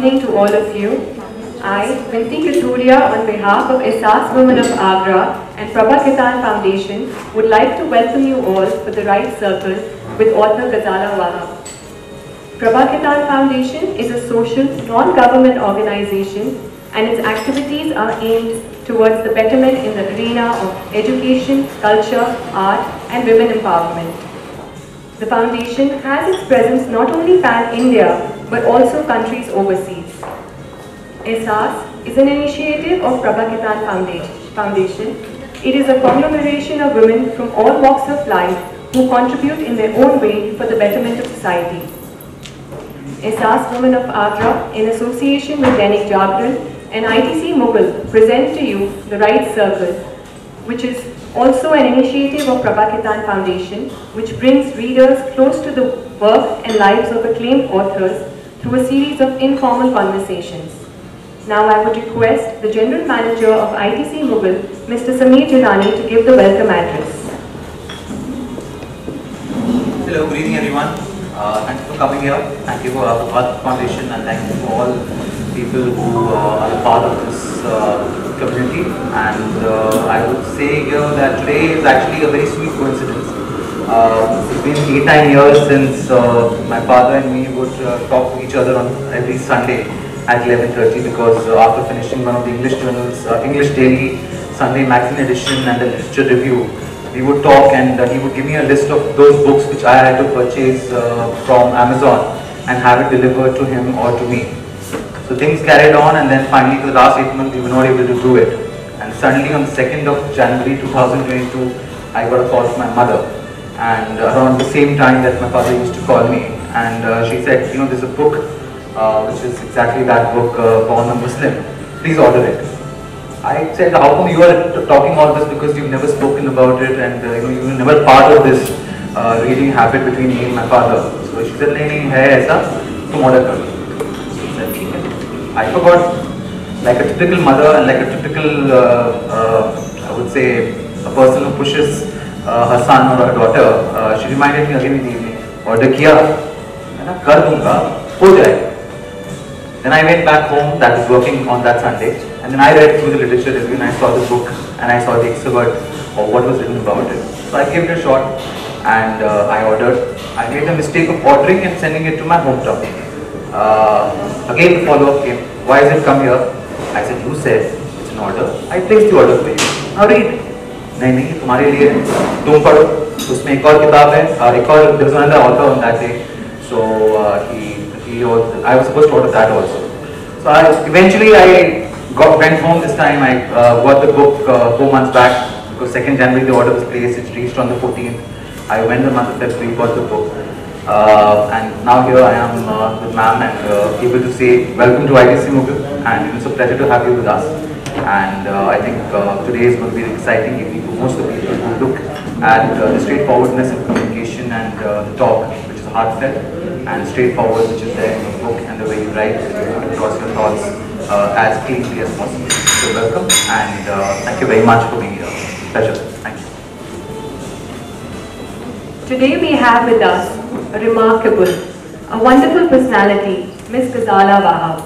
evening to all of you. I, Vinti Kathuria, on behalf of Ehsaas Women of Agra and Prabha Kitan Foundation, would like to welcome you all for the Right Circle with author Ghazala Wahab. Prabha Kitan Foundation is a social, non-government organization, and its activities are aimed towards the betterment in the arena of education, culture, art, and women empowerment. The foundation has its presence not only pan-India, but also countries overseas. Ehsaas is an initiative of Prabha Kitan Foundation. It is a conglomeration of women from all walks of life who contribute in their own way for the betterment of society. Ehsaas Women of Agra, in association with Dainik Jagran and ITC Mughal, present to you the Right Circle, which is also an initiative of Prabha Kitan Foundation, which brings readers close to the work and lives of acclaimed authors through a series of informal conversations. Now I would request the General Manager of ITC Mughal, Mr. Sameer Jilani, to give the welcome address. Hello, good evening everyone. Thank you for coming here. Thank you for Wahab Foundation, and thank you for all people who are a part of this community. And I would say here that today is actually a very sweet coincidence. It's been 8-9 years since my father and me would talk to each other on every Sunday at 11:30, because after finishing one of the English journals, English Daily, Sunday Magazine Edition and the Literature Review, we would talk, and he would give me a list of those books which I had to purchase from Amazon and have it delivered to him or to me. So things carried on, and then finally for the last 8 months we were not able to do it. And suddenly on the 2nd of January 2022, I got a call from my mother, and around the same time that my father used to call me, and she said, you know, there's a book which is exactly that book, Born a Muslim, please order it. I said, how come you are talking all this, because you've never spoken about it, and you know, you were never part of this reading habit between me and my father. So she said, nahi, hai aisa, tum order kar. I said, okay. I forgot, like a typical mother and like a typical, I would say, a person who pushes her son or her daughter, she reminded me again in the evening, order kiya, maine kar dunga, ho jayega. Then I went back home, that was working on that Sunday, and then I read through the literature review and I saw the book and I saw the excerpt of what was written about it. So I gave it a shot and I ordered. I made the mistake of ordering and sending it to my hometown. Again the follow-up came, why has it come here? I said, you said it's an order. I placed the order for you. Now read. नहीं ये तुम्हारे लिए है, तुम पढ़ो. उसमें एक और किताब है, एक और, there was another author on that day, so I was supposed to order that also. So eventually I went home this time. I got the book 4 months back, because 2nd January the order was placed. It reached on the 14th. I went the month of February, got the book, and now here I am with ma'am and able to say welcome to ITC Mughal, and it's a pleasure to have you with us. And I think today is going to be an exciting evening for most of the people who look at the straightforwardness of communication and the talk, which is heartfelt and straightforward, which is there in the book, and the way you write, put across your thoughts as cleanly as possible. So welcome, and thank you very much for being here. Pleasure. Thank you. Today we have with us a remarkable, a wonderful personality, Ms. Ghazala Wahab.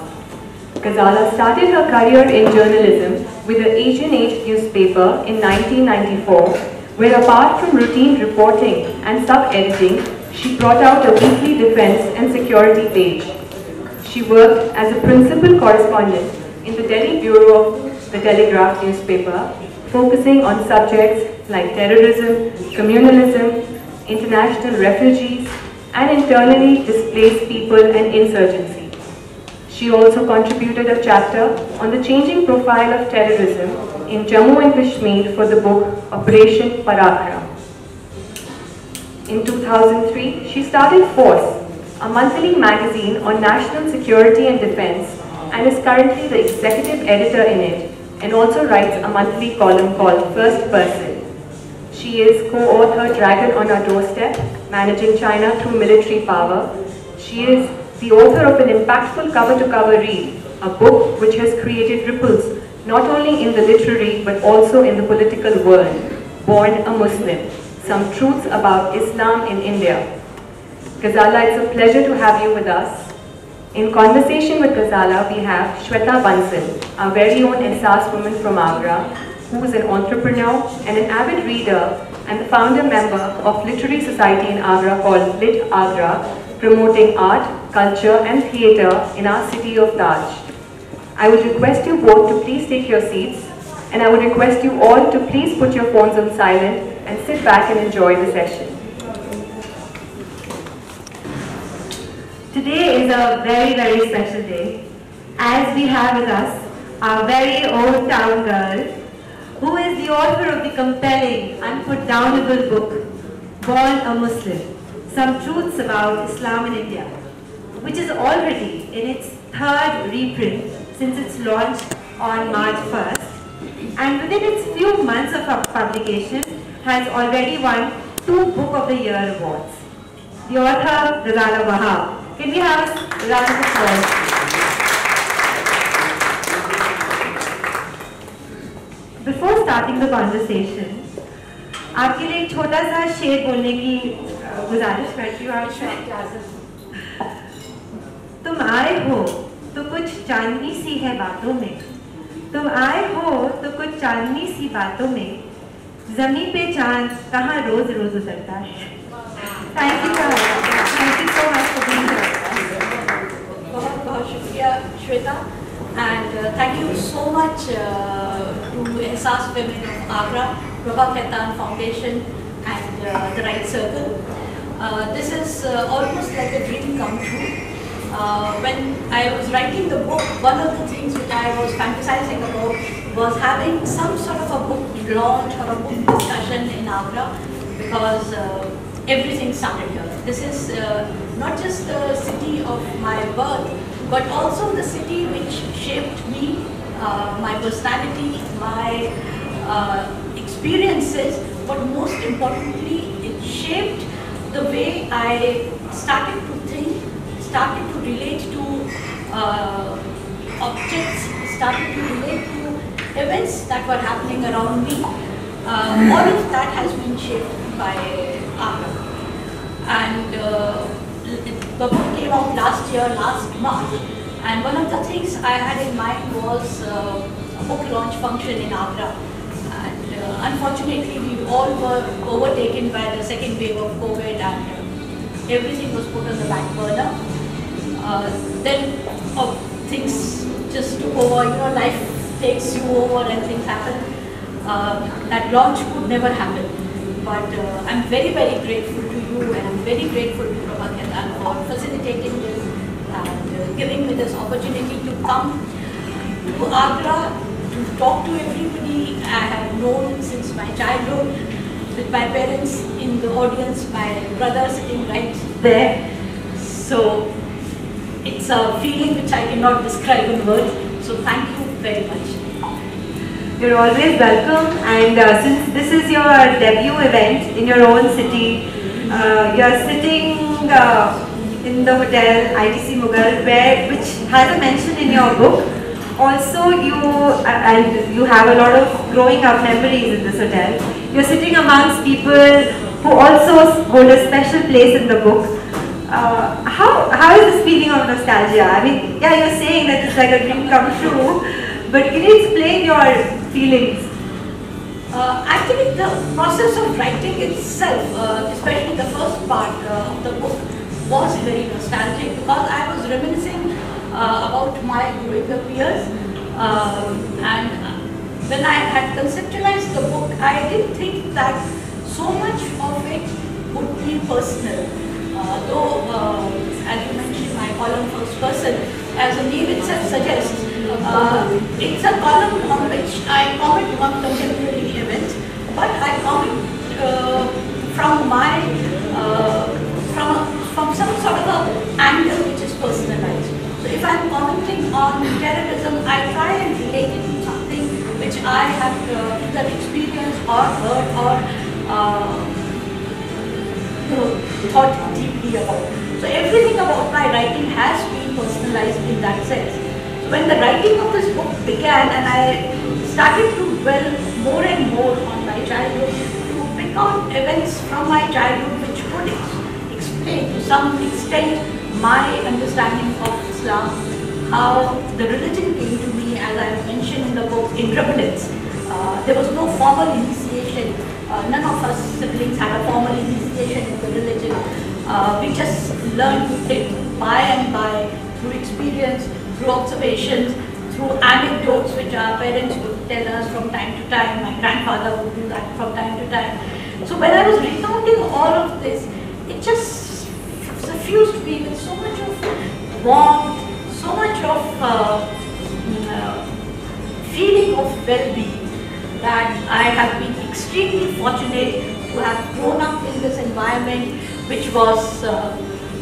Ghazala started her career in journalism with the Asian Age newspaper in 1994, where apart from routine reporting and sub-editing, she brought out a weekly defense and security page. She worked as a principal correspondent in the Delhi bureau of the Telegraph newspaper, focusing on subjects like terrorism, communalism, international refugees, and internally displaced people and insurgency. She also contributed a chapter on the changing profile of terrorism in Jammu and Kashmir for the book Operation Parakram. In 2003, she started Force, a monthly magazine on national security and defense, and is currently the executive editor in it, and also writes a monthly column called First Person. She is co-author Dragon on Our Doorstep, Managing China Through Military Power. She is the author of an impactful cover-to-cover read, a book which has created ripples not only in the literary but also in the political world, Born a Muslim, Some Truths About Islam in India. Ghazala, it's a pleasure to have you with us. In conversation with Ghazala, we have Shweta Bansal, our very own Ehsaas woman from Agra, who is an entrepreneur and an avid reader and the founder member of literary society in Agra called Lit Agra, promoting art, culture and theatre in our city of Taj. I would request you both to please take your seats, and I would request you all to please put your phones on silent and sit back and enjoy the session. Today is a very, very special day, as we have with us our very own town girl, who is the author of the compelling, unputdownable book, Born a Muslim, Some Truths About Islam in India, which is already in its third reprint since its launch on March 1st, and within its few months of publication has already won 2 Book of the Year awards. The author, Ghazala Wahab. Can we have a round of applause? Before starting the conversation, आपके लिए एक छोटा सा शेर बोलने की गुजारिश करती हूँ आपसे। तुम आए हो तो कुछ चांदनी सी है बातों में, तुम आए हो तो कुछ चांदनी सी बातों में, ज़मीं पे चांद कहाँ रोज रोज उतरता है। Thank you so much for being here. बहुत बहुत शुक्रिया Shweta, and thank you so much to Ehsaas Women of Agra, Prabha Khaitan Foundation and the Right Circle. This is almost like a dream come true. When I was writing the book, one of the things which I was fantasizing about was having some sort of a book launch or a book discussion in Agra, because everything started here. This is not just the city of my birth, but also the city which shaped me, my personality, my experiences, but most importantly, it shaped the way I started to think, started to relate to objects, started to relate to events that were happening around me. All of that has been shaped by Agra. And the book came out last year, last March, and one of the things I had in mind was a book launch function in Agra. And unfortunately, we all were overtaken by the second wave of COVID, and everything was put on the back burner. Then things just took over, life takes you over and things happen. That launch could never happen. But I'm very, very grateful to you, and I'm very grateful to Prabha Khaitan for facilitating this and giving me this opportunity to come to Agra, to talk to everybody I have known since my childhood, with my parents in the audience, my brother sitting right there. So it's a feeling which I cannot describe in words. So thank you very much. You're always welcome, and since this is your debut event in your own city, you're sitting in the hotel ITC Mughal, which has a mention in your book. Also, you have a lot of growing up memories in this hotel. You're sitting amongst people who also hold a special place in the book. How is this feeling of nostalgia? I mean, yeah, you're saying that it's like a dream come true, but can you explain your feelings? Actually, the process of writing itself, especially the first part of the book, was very nostalgic, because I was reminiscing about my growing up years, and when I had conceptualized the book, I didn't think that so much of it would be personal. Though, as you mentioned, my column first person, as the name itself suggests, it's a column on which I comment on contemporary events, but I comment from my from some sort of a angle which is personalized. So if I'm commenting on terrorism, I try and relate it to something which I have either experienced or heard or thought deeply about. So everything about my writing has been personalized in that sense. So when the writing of this book began, and I started to dwell more and more on my childhood, to pick out events from my childhood which could explain to some extent my understanding of Islam Islam, how the religion came to me, as I mentioned in the book, in triplets. There was no formal initiation. None of us siblings had a formal initiation in the religion. We just learned it by and by, through experience, through observations, through anecdotes which our parents would tell us from time to time. My grandfather would do that from time to time. So when I was recounting all of this, it just suffused me with so much of warmth, so much of feeling of well-being, that I have been extremely fortunate to have grown up in this environment which was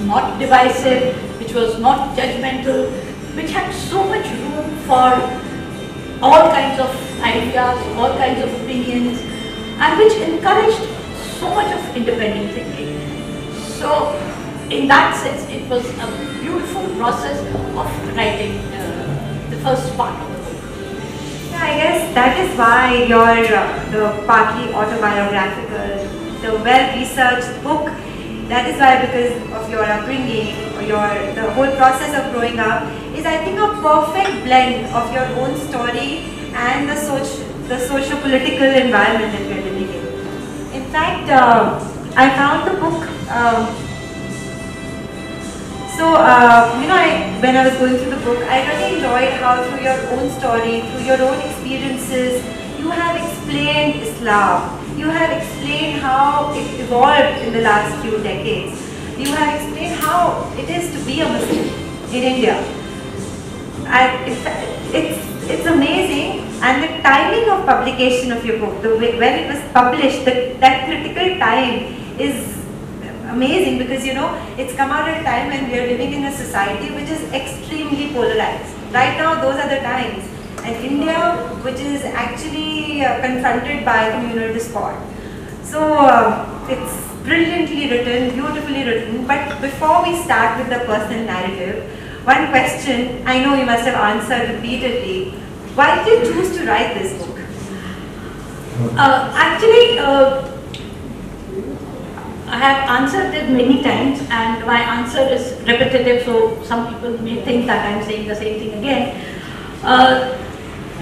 not divisive, which was not judgmental, which had so much room for all kinds of ideas, all kinds of opinions, and which encouraged so much of independent thinking. So in that sense, it was a beautiful process of writing the first part of the book. Yeah, I guess that is why your the partly autobiographical, the well-researched book, that is why, because of your upbringing, or the whole process of growing up, is, I think, a perfect blend of your own story and the socio-political environment that we are living in. In fact, I found the book. When I was going through the book, I really enjoyed how, through your own story, through your own experiences, you have explained Islam. You have explained how it evolved in the last few decades. You have explained how it is to be a Muslim in India. And it's amazing, and the timing of publication of your book, when it was published, that critical time is amazing, because it's come out at a time when we are living in a society which is extremely polarized. Right now, those are the times. And India, which is actually confronted by communal discord. So it's brilliantly written, beautifully written. But before we start with the personal narrative, one question I know you must have answered repeatedly. Why did you choose to write this book? I have answered it many times, and my answer is repetitive, so some people may think that I am saying the same thing again.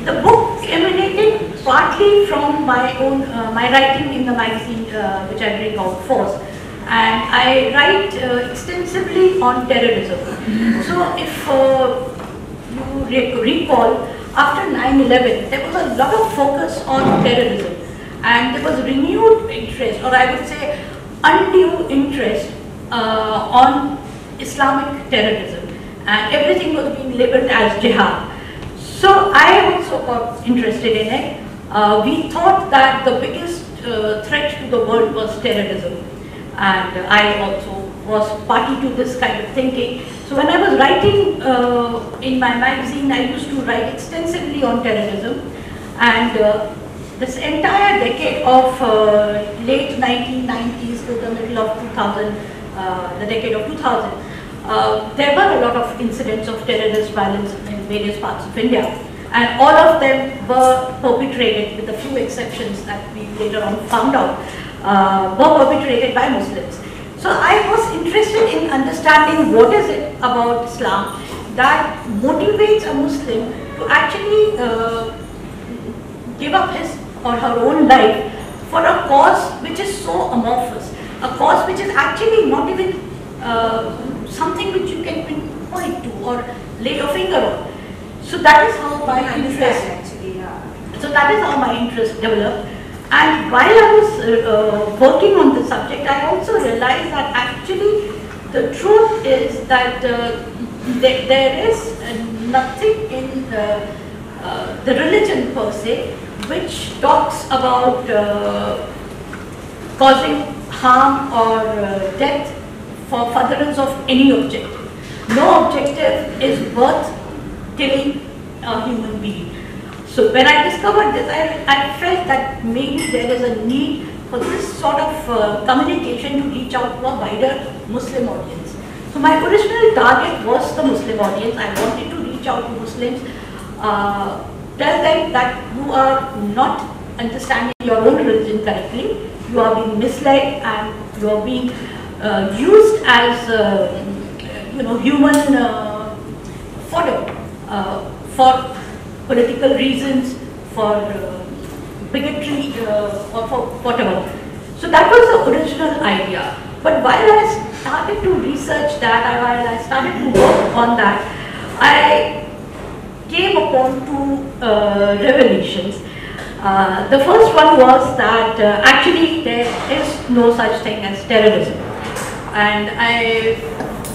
The book emanated partly from my own my writing in the magazine which I bring out, Force, and I write extensively on terrorism. So if you recall, after 9/11, there was a lot of focus on terrorism, and there was renewed interest, or I would say undue interest on Islamic terrorism, and everything was being labeled as jihad. So I also got interested in it. We thought that the biggest threat to the world was terrorism, and I also was party to this kind of thinking. So when I was writing in my magazine, I used to write extensively on terrorism, and this entire decade of late 1990s to the middle of 2000, the decade of 2000, there were a lot of incidents of terrorist violence in various parts of India, and all of them were perpetrated, with a few exceptions that we later on found out, were perpetrated by Muslims. So I was interested in understanding what is it about Islam that motivates a Muslim to actually give up his or her own life for a cause which is so amorphous, a cause which is actually not even something which you can pinpoint to or lay your finger on. So that is how my interest So that is how my interest developed. And while I was working on the subject, I also realized that actually the truth is that there is nothing in the religion per se which talks about causing harm or death for furtherance of any objective. No objective is worth killing a human being. So when I discovered this, I felt that maybe there is a need for this sort of communication to reach out to a wider Muslim audience. So my original target was the Muslim audience. I wanted to reach out to Muslims, tell them that you are not understanding your own religion correctly, you are being misled and you are being used as human for political reasons, for bigotry, or for whatever. So that was the original idea. But while I started to research that, while I started to work on that, I came upon two revelations. The first one was that actually there is no such thing as terrorism. And I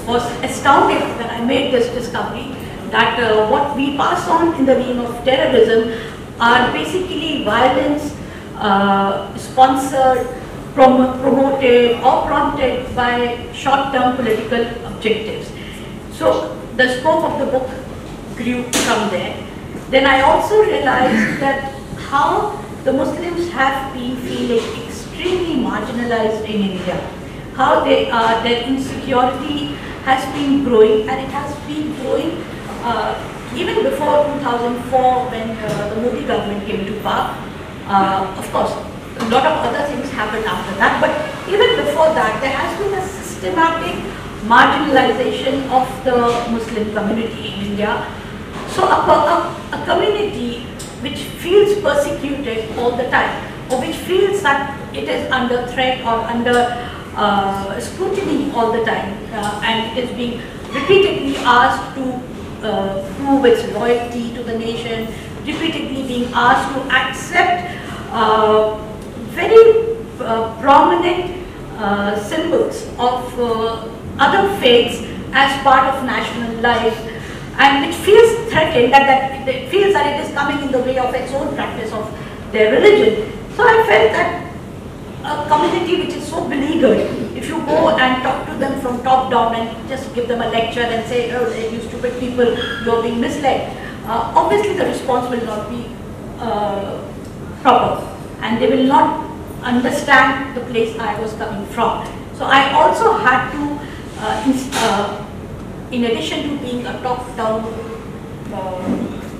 was astounded when I made this discovery that what we pass on in the name of terrorism are basically violence sponsored, promoted or prompted by short-term political objectives. So the scope of the book grew from there. Then I also realized that how the Muslims have been feeling extremely marginalized in India, how their insecurity has been growing, and it has been growing even before 2004 when the Modi government came to power. Of course, a lot of other things happened after that, but even before that, there has been a systematic marginalization of the Muslim community in India. So a community which feels persecuted all the time, or which feels that it is under threat or under scrutiny all the time, and it is being repeatedly asked to prove its loyalty to the nation, repeatedly being asked to accept very prominent symbols of other faiths as part of national life, and which feels threatened, that it feels that it is coming in the way of its own practice of their religion. So I felt that a community which is so beleaguered, if you go and talk to them from top down and just give them a lecture and say, oh, you stupid people, you are being misled, obviously the response will not be proper, and they will not understand the place I was coming from. So I also had to, in addition to being a top-down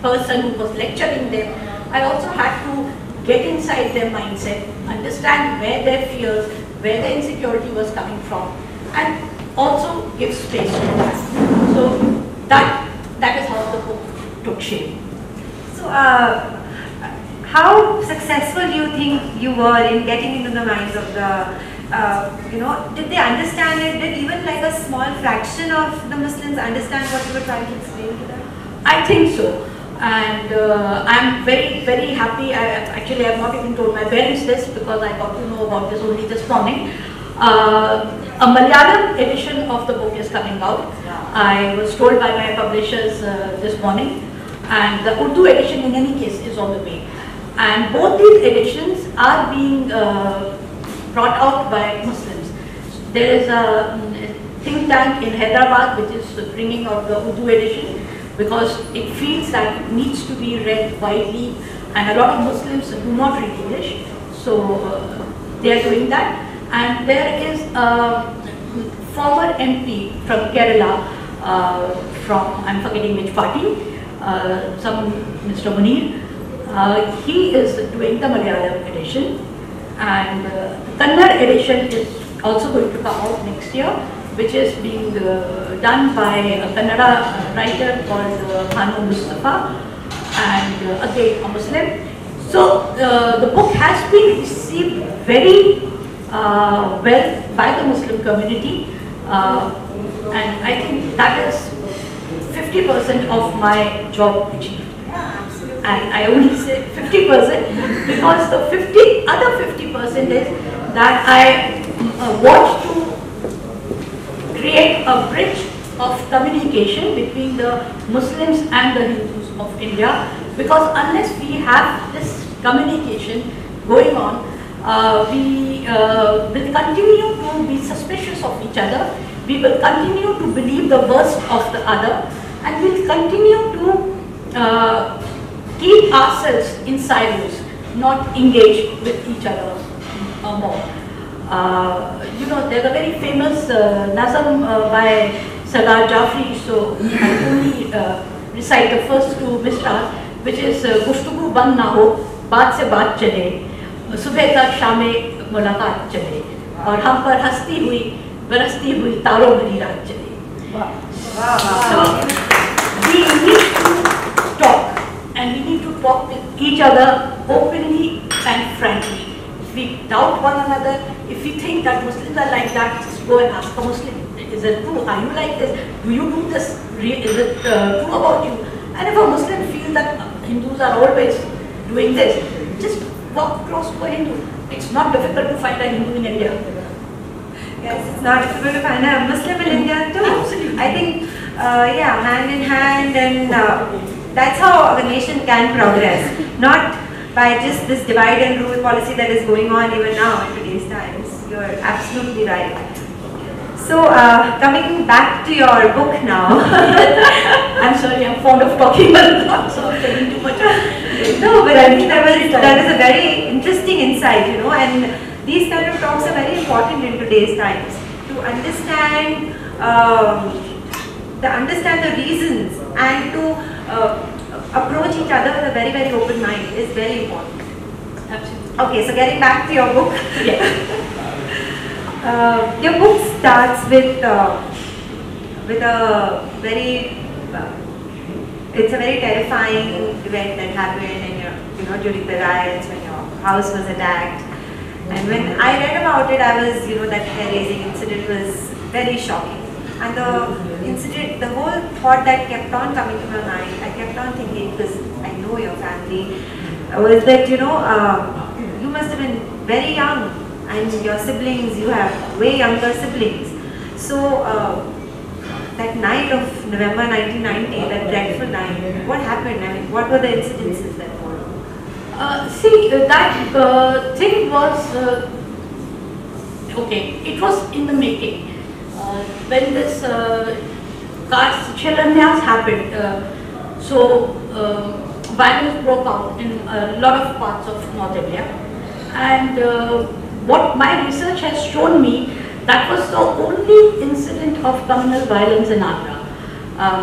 person who was lecturing them, I also had to get inside their mindset, understand where their fears, where their insecurity was coming from, and also give space to that. So that is how the book took shape. So how successful do you think you were in getting into the minds of the did they understand it? Did even like a small fraction of the Muslims understand what you were trying to explain to them? I think so, and I'm very, very happy. Actually, I have not even told my parents this because I got to know about this only this morning. A Malayalam edition of the book is coming out. I was told by my publishers this morning, and the Urdu edition in any case is on the way. And both these editions are being brought out by Muslims. There is a think tank in Hyderabad which is bringing out the Urdu edition because it feels that it needs to be read widely, and a lot of Muslims do not read English, so they are doing that. And there is a former MP from Kerala, from I'm forgetting which party, some Mr. Munir. He is doing the Malayalam edition, and the Kannada edition is also going to come out next year, which is being done by a Kannada writer called Bhanu Mustafa, and again a Muslim. So the book has been received very well by the Muslim community, and I think that is 50% of my job achieved. And I only say 50% because the other 50% is that I want to create a bridge of communication between the Muslims and the Hindus of India, because unless we have this communication going on, we will continue to be suspicious of each other, we will continue to believe the worst of the other, and we will continue to keep ourselves in silos, not engage with each other more. There's a very famous Nazam by Sardar Jafri, so I only recite the first two misras, which is Gushtugu Band Na Ho, Baat Se Baat Chale, Subeh Tak Shame Mulaqat Chale, और हम पर हंसती हुई बरसती हुई तारों भरी रात चले. So we need to to talk with each other openly and frankly. If we doubt one another, if we think that Muslims are like that, just go and ask a Muslim, is it true? Are you like this? Do you do this? Is it true about you? And if a Muslim feels that Hindus are always doing this, just walk across to a Hindu. It's not difficult to find a Hindu in India. Yes, it's not difficult to find a Muslim in India too. Absolutely. I think, yeah, hand in hand, and that's how a nation can progress. Not by just this divide and rule policy that is going on even now in today's times. You're absolutely right. So, coming back to your book now. I'm sorry, I'm fond of talking a lot, so I'm telling too much. No, but I think that is a very interesting insight, you know, and these kind of talks are very important in today's times to understand the reasons and to approach each other with a very, very open mind is very important. Absolutely. Okay, so getting back to your book. Yes. Your book starts with a very, it's a very terrifying event that happened during the riots when your house was attacked. And when I read about it, I was, that hair-raising incident was very shocking. And the incident, the whole thought that kept on coming to my mind, I kept on thinking, because I know your family, was that, you must have been very young, and your siblings, you have way younger siblings. So, that night of November 1990, that dreadful night, what happened? I mean, what were the incidences that followed? See, that thing was, okay, it was in the making. When this Shilanyas happened, violence broke out in a lot of parts of North India. And what my research has shown me, that was the only incident of communal violence in Agra,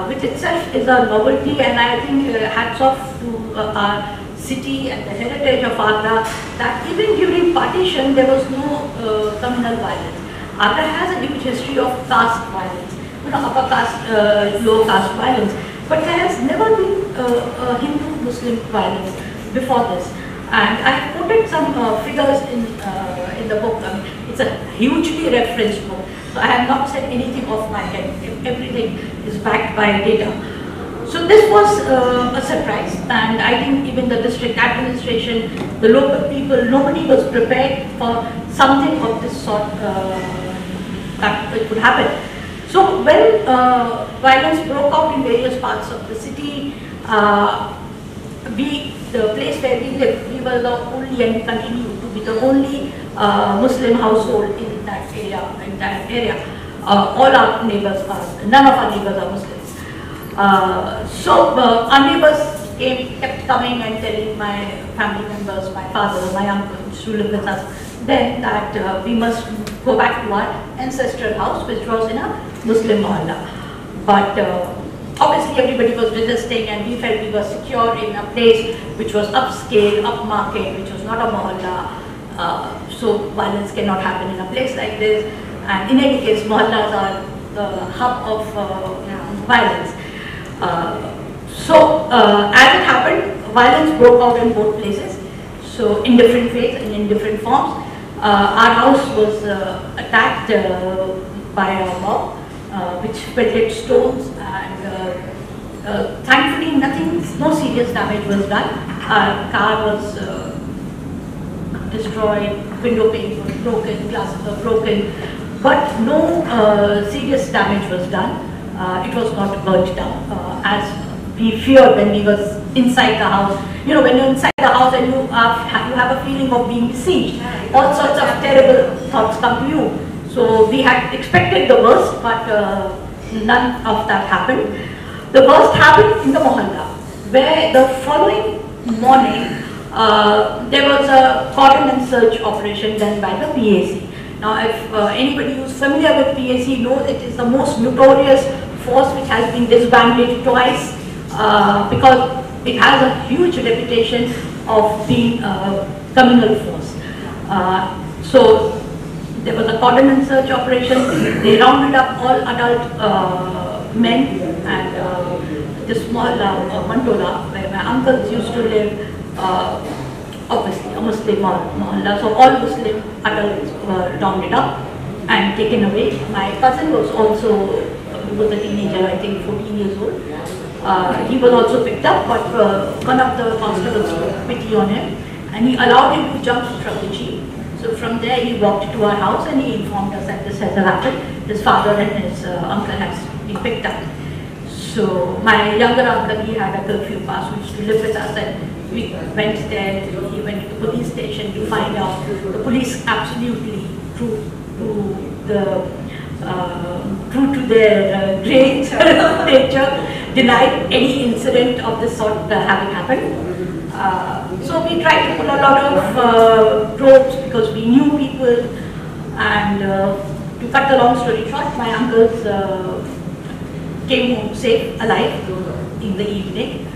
which itself is a novelty, and I think hats off to our city and the heritage of Agra, that even during partition there was no communal violence. Agra has a huge history of caste violence, upper caste, lower caste violence, but there has never been Hindu-Muslim violence before this. And I have quoted some figures in the book. I mean, it's a hugely referenced book, so I have not said anything off my head. Everything is backed by data. So this was a surprise, and I think even the district administration, the local people, nobody was prepared for something of this sort that it could happen. So when violence broke out in various parts of the city, the place where we lived, we were the only, and we continue to be the only Muslim household in that area. All our neighbors are, none of our neighbors are Muslims. Our neighbors kept coming and telling my family members, my father, my uncle, who live with us, then that we must go back to our ancestral house, which was in a Muslim mohalla. But obviously everybody was resisting, and we felt we were secure in a place which was upscale, upmarket, which was not a mohalla. So violence cannot happen in a place like this. And in any case, mohallas are the hub of violence. As it happened, violence broke out in both places. So in different ways and in different forms. Our house was attacked by a mob, which pelted stones, and thankfully no serious damage was done. Our car was destroyed, window panes were broken, glasses were broken, but no serious damage was done. It was not burnt down, as we feared when we was inside the house. When you're inside the house and you have a feeling of being besieged, all sorts of terrible thoughts come to you. So we had expected the worst, but none of that happened. The worst happened in the mohalla, where the following morning there was a cordon and search operation done by the PAC. Now, if anybody who's familiar with PAC knows, it is the most notorious force which has been disbanded twice because it has a huge reputation of being a communal force. So there was a cordon and search operation. They rounded up all adult men and this small mandola where my uncles used to live, obviously a Muslim mohalla, so all Muslim adults were rounded up and taken away. My cousin was also, was a teenager, I think 14 years old. He was also picked up, but one of the constables took pity on him and he allowed him to jump from the jeep. So from there he walked to our house and he informed us that this has happened. His father and his uncle has been picked up. So my younger uncle, he had a curfew pass, who used to live with us, and we went there. He went to the police station to find out. The police absolutely true to their great nature, denied any incident of this sort having happened. So we tried to pull a lot of ropes because we knew people, and to cut the long story short, my uncles came home safe, alive in the evening,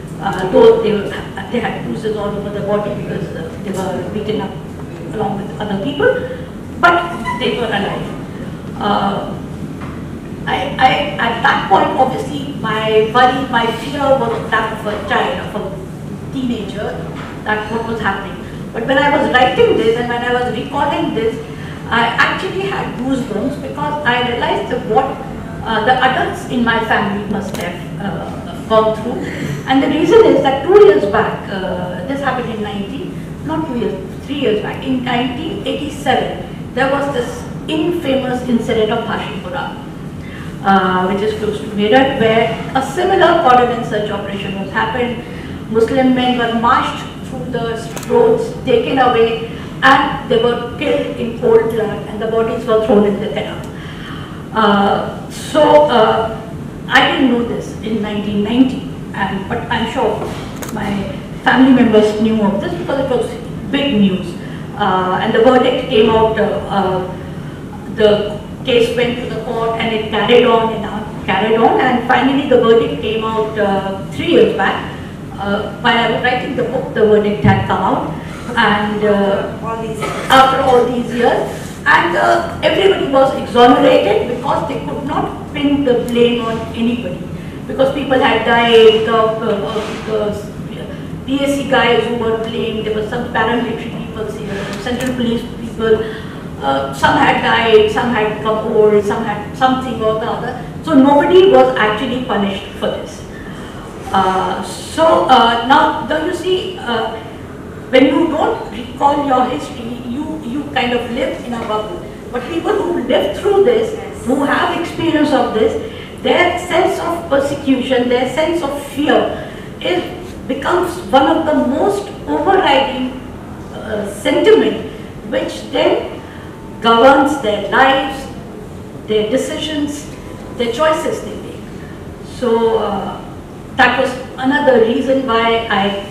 though they had bruises all over the body because they were beaten up along with other people, but they were alive. At that point, obviously, my worry, my fear was that of a child, of a teenager, that what was happening. But when I was writing this and when I was recalling this, I actually had goosebumps because I realized that what the adults in my family must have gone through. And the reason is that 2 years back, this happened in 3 years back, in 1987, there was this infamous incident of Hashipura, which is close to Meerut, where a similar coordinate search operation was happened. Muslim men were marched through the roads, taken away, and they were killed in cold blood, and the bodies were thrown in the canal. I didn't know this in 1990, but I'm sure my family members knew of this because it was big news. And the verdict came out, the case went to the court and it carried on and finally the verdict came out 3 years back. While I was writing the book, the verdict had come out, and after all these years, and everybody was exonerated because they could not pin the blame on anybody, because people had died, the PSC guys who were blamed, there were some paramilitary people here, central police people, some had died, some had come old, some had something or the other, so nobody was actually punished for this. Now, don't you see, when you don't recall your history, you kind of live in a bubble. But people who live through this, who have experience of this, their sense of persecution, their sense of fear, becomes one of the most overriding sentiment, which then governs their lives, their decisions, their choices they make. So that was another reason why I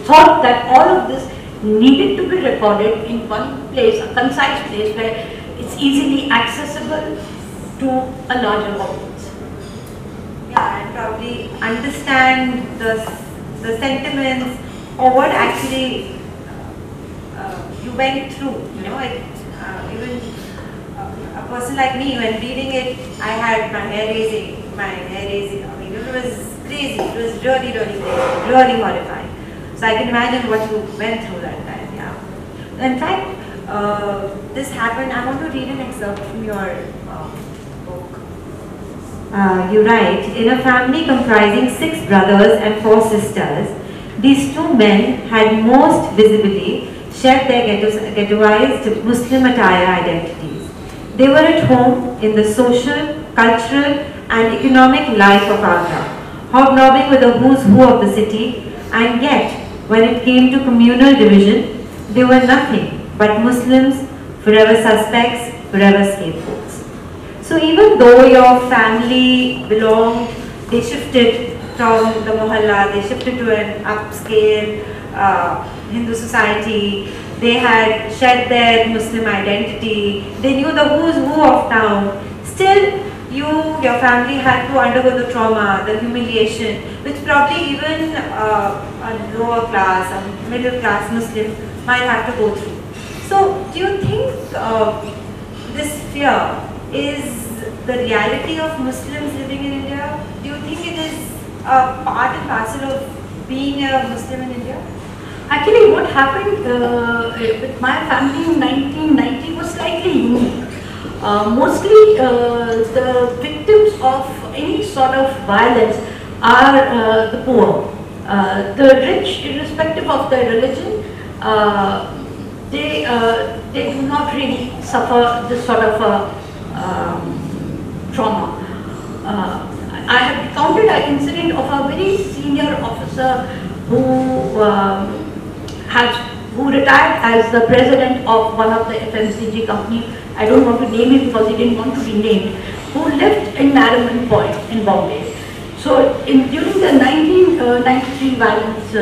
thought that all of this needed to be recorded in one place, a concise place where it's easily accessible to a larger audience. Yeah, and probably understand the sentiments or what actually you went through. You know, even a person like me, when reading it, I had my hair raising. I mean, it was crazy. It was really, really crazy, really horrifying. So I can imagine what you went through that time. Yeah. In fact, this happened. I want to read an excerpt from your book. You write, in a family comprising 6 brothers and 4 sisters, these 2 men had most visibly shared their ghettoized Muslim attire identities. They were at home in the social, cultural and economic life of Agra, hobnobbing with the who's who of the city, and yet, when it came to communal division, they were nothing but Muslims, forever suspects, forever scapegoats. So even though your family belonged, they shifted from the mohalla, they shifted to an upscale Hindu society, they had shed their Muslim identity, they knew the who's who of town, still your family had to undergo the trauma, the humiliation, which probably even a lower class, a middle class Muslim might have to go through. So do you think this fear is the reality of Muslims living in India? Do you think it is part and parcel of being a Muslim in India? Actually, what happened with my family in 1990 was slightly unique. Mostly the victims of any sort of violence are the poor. The rich, irrespective of their religion, they do not really suffer this sort of trauma. I have recounted an incident of a very senior officer who retired as the president of one of the FMCG company. I don't want to name him because he didn't want to be named. Who lived in Nariman Point in Bombay. So during the 1993 violence,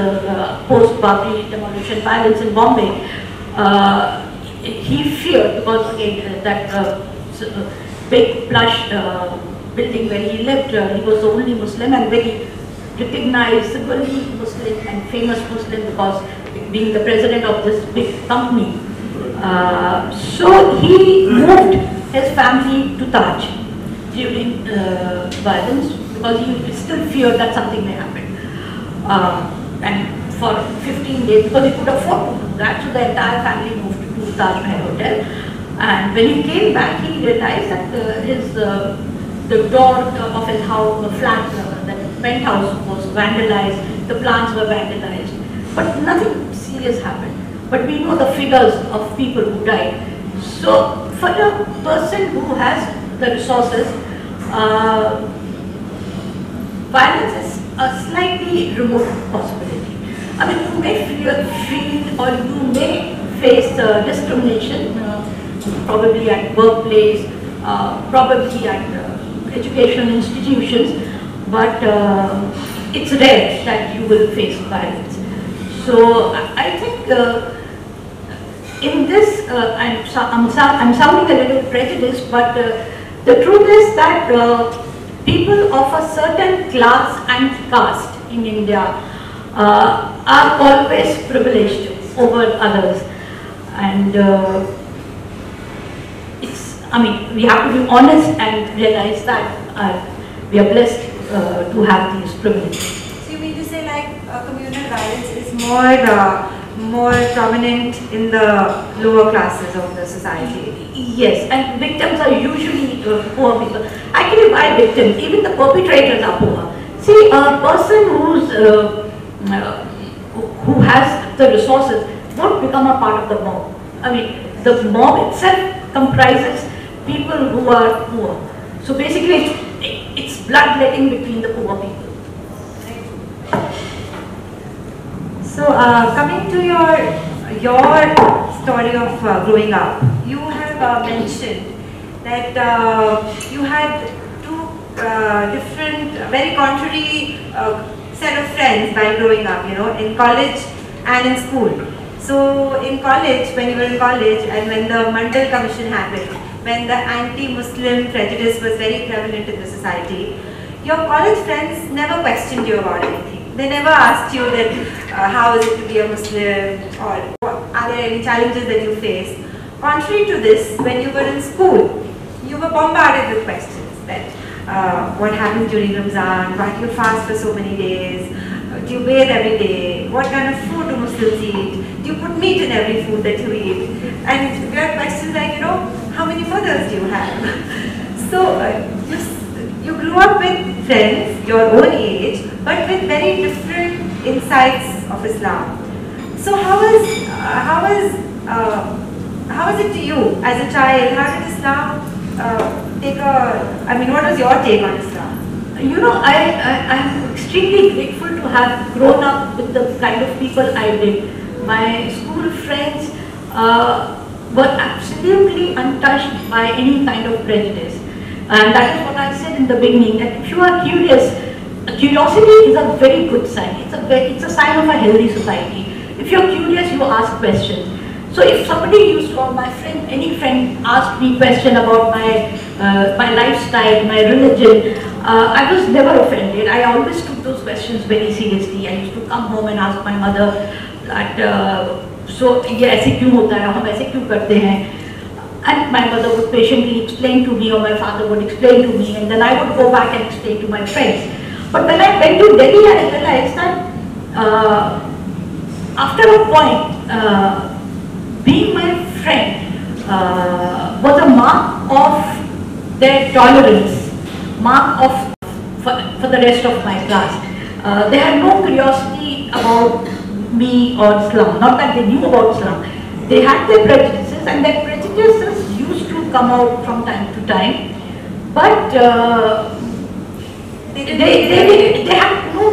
post-Babri demolition violence in Bombay, he feared, because again that big plush building where he lived, he was the only Muslim and very recognizably Muslim and famous Muslim because being the president of this big company. So he moved his family to Taj during violence because he still feared that something may happen. And for 15 days, because he could afford to do that, so the entire family moved to Taj Mahal Hotel. And when he came back, he realized that the door of his house, the flat, the penthouse was vandalized, the plants were vandalized, but nothing serious happened. But we know the figures of people who died. So for a person who has the resources, violence is a slightly remote possibility. I mean, you may feel or you may face discrimination, probably at workplace, probably at educational institutions, but it's rare that you will face violence. So I think in this, I'm sounding a little prejudiced, but the truth is that people of a certain class and caste in India are always privileged over others, and I mean, we have to be honest and realize that we are blessed to have these privileges. So you mean to say like communal violence is more prominent in the lower classes of the society? Yes, and victims are usually poor people. Actually, by victims, even the perpetrators are poor. See, a person who has the resources won't become a part of the mob. I mean, the mob itself comprises people who are poor. So basically, it's bloodletting between the poor people. So coming to your story of growing up, you have mentioned that you had two different, very contrary set of friends while growing up, you know, in college and in school. So in college, when you were in college and when the Mandal Commission happened, when the anti-Muslim prejudice was very prevalent in the society, your college friends never questioned you about anything. They never asked you that how is it to be a Muslim, or are there any challenges that you face. Contrary to this, when you were in school, you were bombarded with questions that what happened during Ramzan, why do you fast for so many days, do you bathe every day, what kind of food do Muslims eat, do you put meat in every food that you eat, and there are questions like, you know, how many mothers do you have? So you grew up with friends your own age, but with very different insights of Islam. So how is it to you as a child? How did Islam what was your take on Islam? You know, I'm extremely grateful to have grown up with the kind of people I did. My school friends were absolutely untouched by any kind of prejudice. And that is what I said in the beginning, that if you are curious, curiosity is a very good sign. It's a sign of a healthy society. If you're curious, you ask questions. So if somebody used to, or any friend asked me question about my lifestyle, my religion, I was never offended. I always took those questions very seriously. I used to come home and ask my mother that, so ये ऐसे क्यों होता है, हम ऐसे क्यों करते हैं? And my mother would patiently explain to me, or my father would explain to me, and then I would go back and explain to my friends. But when I went to Delhi, I realized that after a point, being my friend was a mark of their tolerance, mark of for the rest of my class. They had no curiosity about me or slum, not that they knew about slum. They had their prejudices, and their prejudices used to come out from time to time, but they had no,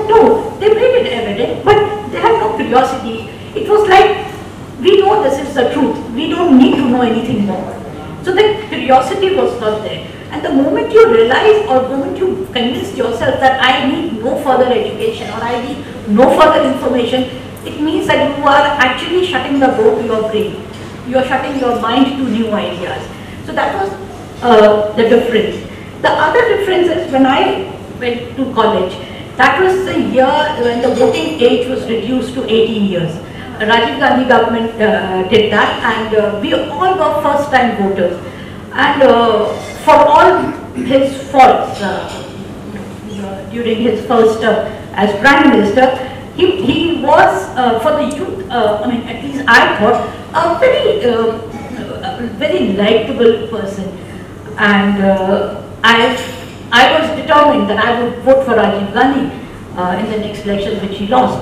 they made it evident, but they had no curiosity. It was like, we know this is the truth, we don't need to know anything more. So the curiosity was not there. And the moment you realize, or the moment you convince yourself that I need no further education or I need no further information, it means that you are actually shutting the door to your brain. You are shutting your mind to new ideas. So that was the difference. The other difference is when I went to college, that was the year when the voting age was reduced to 18 years. Rajiv Gandhi government did that, and we all were first time voters. And for all his faults during his first term as Prime Minister, he was, for the youth, I mean, at least I thought, a very likable person. And I was determined that I would vote for Rajiv Gandhi in the next election, which he lost.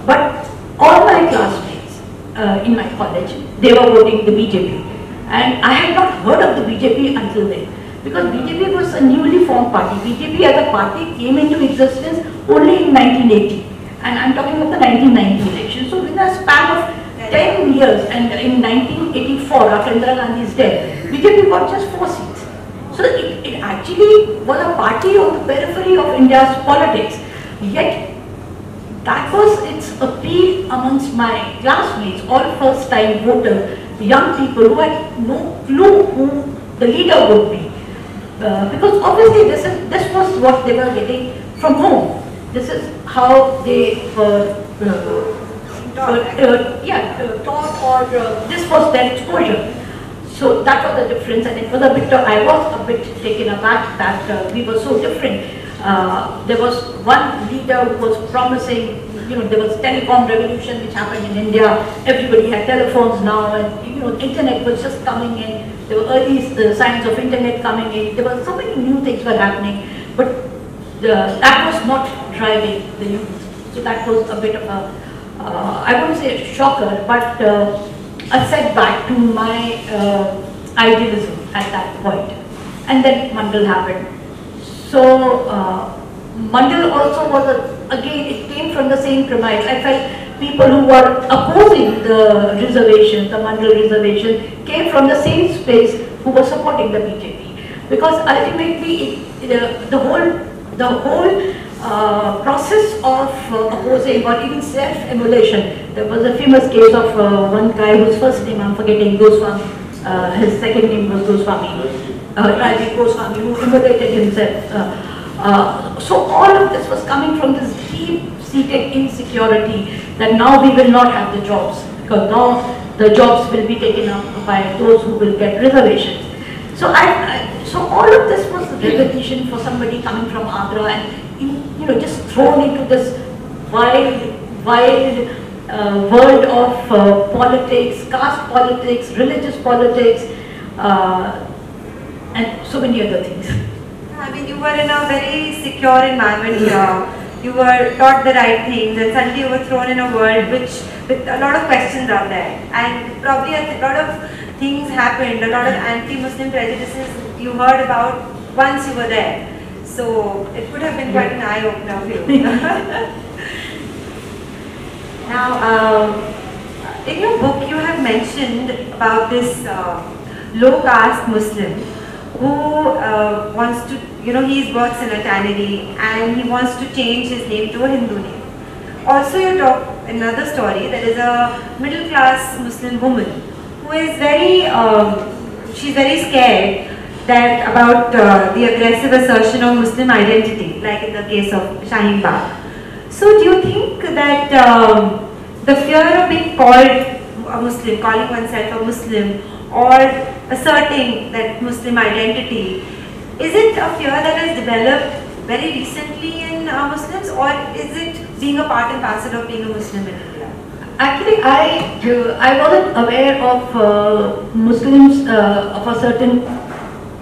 But all my classmates in my college, they were voting the BJP. And I had not heard of the BJP until then, because BJP was a newly formed party. BJP as a party came into existence only in 1980, and I'm talking of the 1990 election. So within a span of 10 years, and in 1984, after Indira Gandhi's death, BJP got just 4 seats. So it actually was a party on the periphery of India's politics. Yet that was its appeal amongst my classmates, all first-time voters, young people who had no clue who the leader would be. Because obviously this was what they were getting from home. This is how they were taught, or this was their exposure. So that was the difference, and it was a bit, I was a bit taken aback that we were so different. There was one leader who was promising, there was telecom revolution which happened in India. Everybody had telephones now, and internet was just coming in. There were early signs of internet coming in. There were so many new things were happening, but that was not driving the youth. So that was a bit of a, I wouldn't say a shocker, but a setback to my idealism at that point. And then Mandal happened. So Mandal also was, again, it came from the same premise. I felt people who were opposing the reservation, the Mandal reservation, came from the same space who were supporting the BJP. Because ultimately, the whole process of opposing or even self-emulation. There was a famous case of one guy whose first name I'm forgetting, Goswami. His second name was Goswami. Rajiv Goswami, who emulated himself. So all of this was coming from this deep-seated insecurity that now we will not have the jobs, because now the jobs will be taken up by those who will get reservations. So so all of this was the revelation for somebody coming from Agra and just thrown into this wild world of politics, caste politics, religious politics, and so many other things. I mean, you were in a very secure environment here. You were taught the right things, and suddenly you were thrown in a world with a lot of questions out there. And probably a lot of things happened, a lot of anti-Muslim prejudices you heard about once you were there. So it could have been quite an eye-opener for you. Now, in your book you have mentioned about this low-caste Muslim who wants to, he works in a tannery and he wants to change his name to a Hindu name. Also you talk another story, there is a middle-class Muslim woman who is she's very scared about the aggressive assertion of Muslim identity, like in the case of Shaheen Bagh. So do you think that the fear of being called a Muslim, calling oneself a Muslim, or asserting that Muslim identity, is it a fear that has developed very recently in are Muslims, or is it being a part and parcel of being a Muslim in India? Actually, I wasn't aware of Muslims of a certain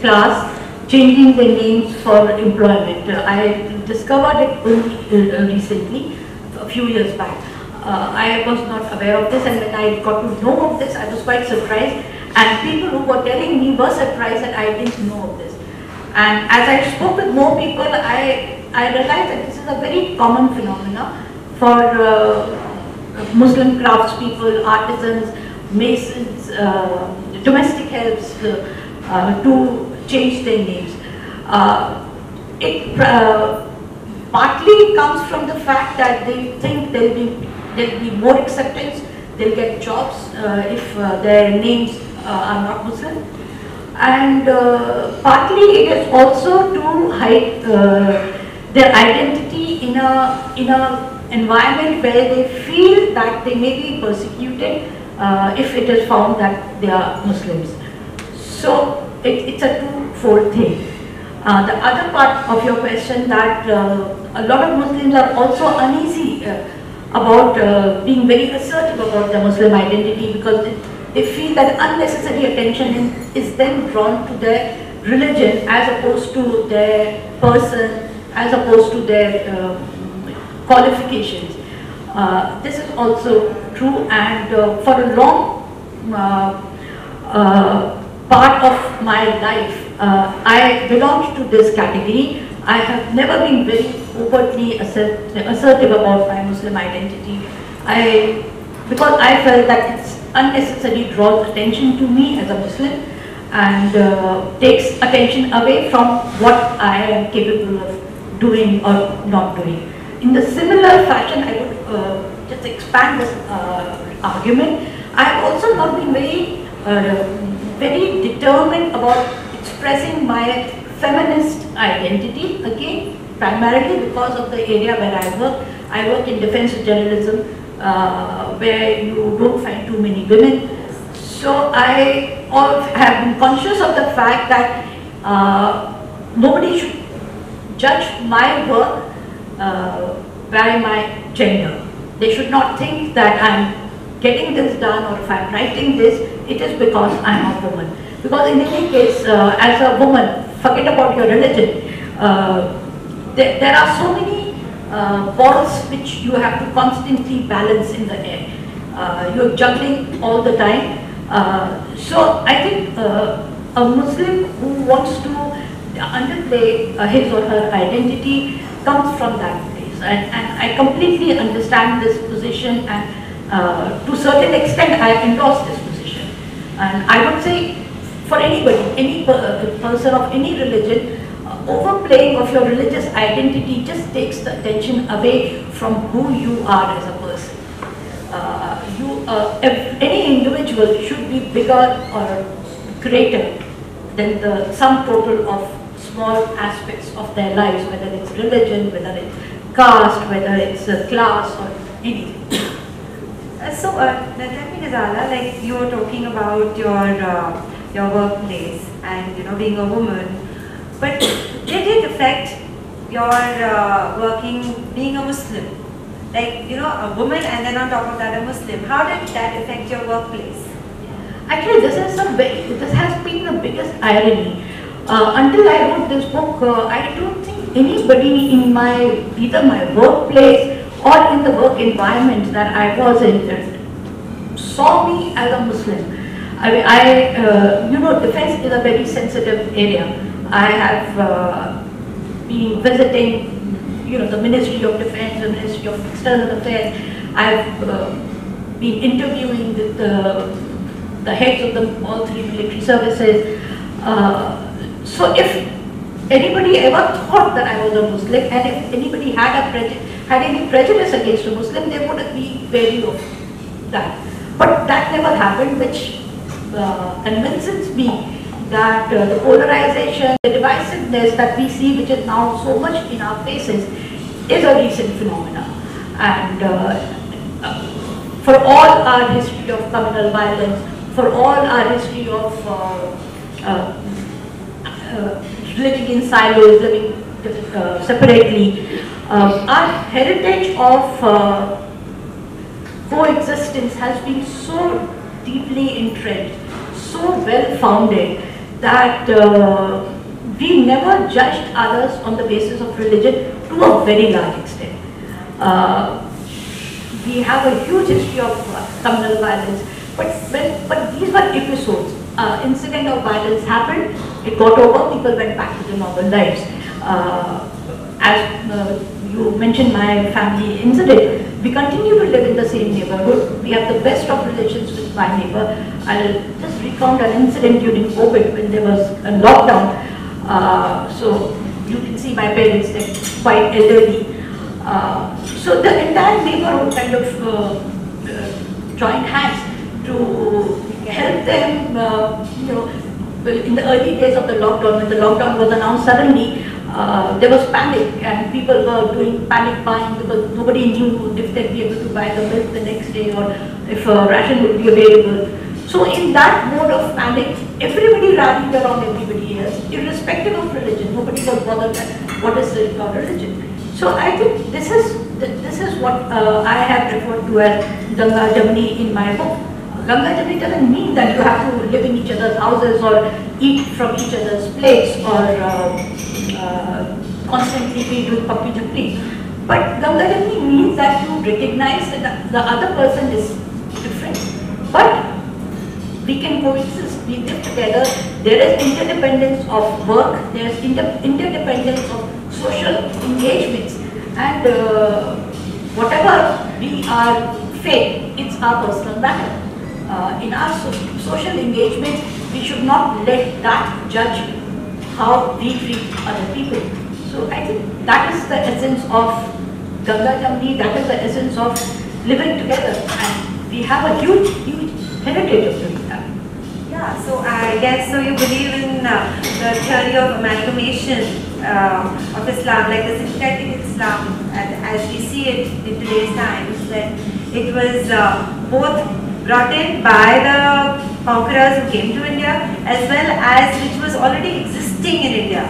class changing their names for employment. I discovered it only recently, a few years back. I was not aware of this, and when I got to know of this, I was quite surprised. And people who were telling me were surprised that I didn't know of this. And as I spoke with more people, I realized that this is a very common phenomenon for Muslim craftspeople, artisans, masons, domestic helps to change their names. It partly comes from the fact that they think there'll be more acceptance, they'll get jobs if their names are not Muslim, and partly it is also to hide their identity in a environment where they feel that they may be persecuted if it is found that they are Muslims. So it's a twofold thing. The other part of your question, that a lot of Muslims are also uneasy about being very assertive about their Muslim identity, because they feel that unnecessary attention is then drawn to their religion as opposed to their person, as opposed to their qualifications. This is also true, and for a long part of my life, I belonged to this category. I have never been very overtly assertive about my Muslim identity, because I felt that it's unnecessarily draws attention to me as a Muslim and takes attention away from what I am capable of doing or not doing. In the similar fashion, I would just expand this argument. I have also not been very determined about expressing my feminist identity, again primarily because of the area where I work. I work in defense journalism, where you don't find too many women. So I have been conscious of the fact that nobody should judge my work by my gender. They should not think that I'm getting this done, or if I'm writing this, it is because I'm a woman. Because in any case, as a woman, forget about your religion. There are so many balls which you have to constantly balance in the air. You're juggling all the time. So I think a Muslim who wants to underplay his or her identity comes from that place. And I completely understand this position, and to a certain extent I endorse this position. And I would say, for anybody, any person of any religion, overplaying of your religious identity just takes the attention away from who you are as a person. Any individual should be bigger or greater than the sum total of small aspects of their lives, whether it's religion, whether it's caste, whether it's class, or anything. So, Ghazala, like you were talking about your workplace and being a woman, but did it affect your being a Muslim? Like a woman, and then on top of that a Muslim. How did that affect your workplace? Actually, this has been the biggest irony. Until I wrote this book, I don't think anybody in either my workplace or in the work environment that I was in saw me as a Muslim. I mean, defense is a very sensitive area. I have been visiting, the Ministry of Defense, the Ministry of External Affairs. I've been interviewing with the heads of all three military services. So if anybody ever thought that I was a Muslim, and if anybody had any prejudice against a Muslim, they would be wary of that. But that never happened, which convinces me that the polarization, the divisiveness that we see, which is now so much in our faces, is a recent phenomenon. And for all our history of communal violence, for all our history of living in silos, living separately, Our heritage of coexistence has been so deeply entrenched, so well founded that we never judged others on the basis of religion to a very large extent. We have a huge history of communal violence, but these were episodes. Incident of violence happened, it got over, people went back to their normal lives. As you mentioned my family incident, we continue to live in the same neighborhood. We have the best of relations with my neighbor. I'll just recount an incident during COVID when there was a lockdown. So you can see my parents, they're quite elderly. So the entire neighborhood kind of joined hands to help them, in the early days of the lockdown, when the lockdown was announced suddenly, there was panic and people were doing panic buying because nobody knew if they'd be able to buy the milk the next day or if a ration would be available. So in that mode of panic, everybody rallied around everybody else, irrespective of religion. Nobody was bothered with what is our religion. So I think this is what I have referred to as Ganga Jamni in my book. Ganga Jamni doesn't mean that you have to live in each other's houses or eat from each other's plates or constantly be doing puppy juppi. But Ganga Jamni means that you recognize that the other person is different, but we can coexist, we live together. There is interdependence of work, there is interdependence of social engagements, and whatever we are faith, it's our personal matter. In our social engagements, we should not let that judge how we treat other people. So I think that is the essence of Ganga Jamni, that is the essence of living together, and we have a huge, huge heritage of doing that. Yeah, so I guess so you believe in the theory of amalgamation of Islam, like the synthetic Islam, as we see it in today's times, that it was both brought in by the conquerors who came to India as well as which was already existing in India.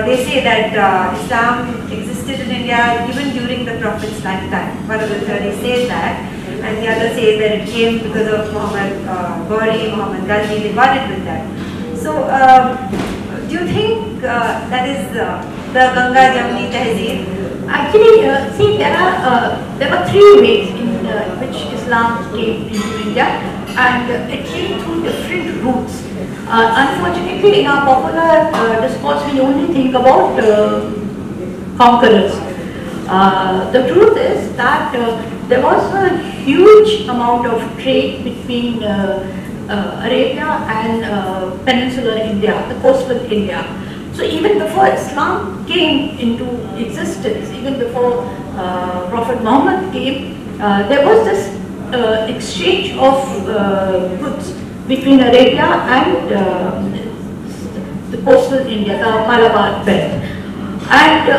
They say that Islam existed in India even during the Prophet's lifetime. One of the theories says that, and the other says that it came because of Muhammad Muhammad Ghazi, they got it with that. So, do you think that is the Ganga Jamni Tehzeeb? Actually, see, there were three ways in which Islam came into India, and it came through different routes. Unfortunately, in our popular discourse, we only think about conquerors. The truth is that there was a huge amount of trade between Arabia and peninsular India, the coastal India. So even before Islam came into existence, even before Prophet Muhammad came, there was this exchange of goods between Arabia and the coastal India, the Malabar belt. And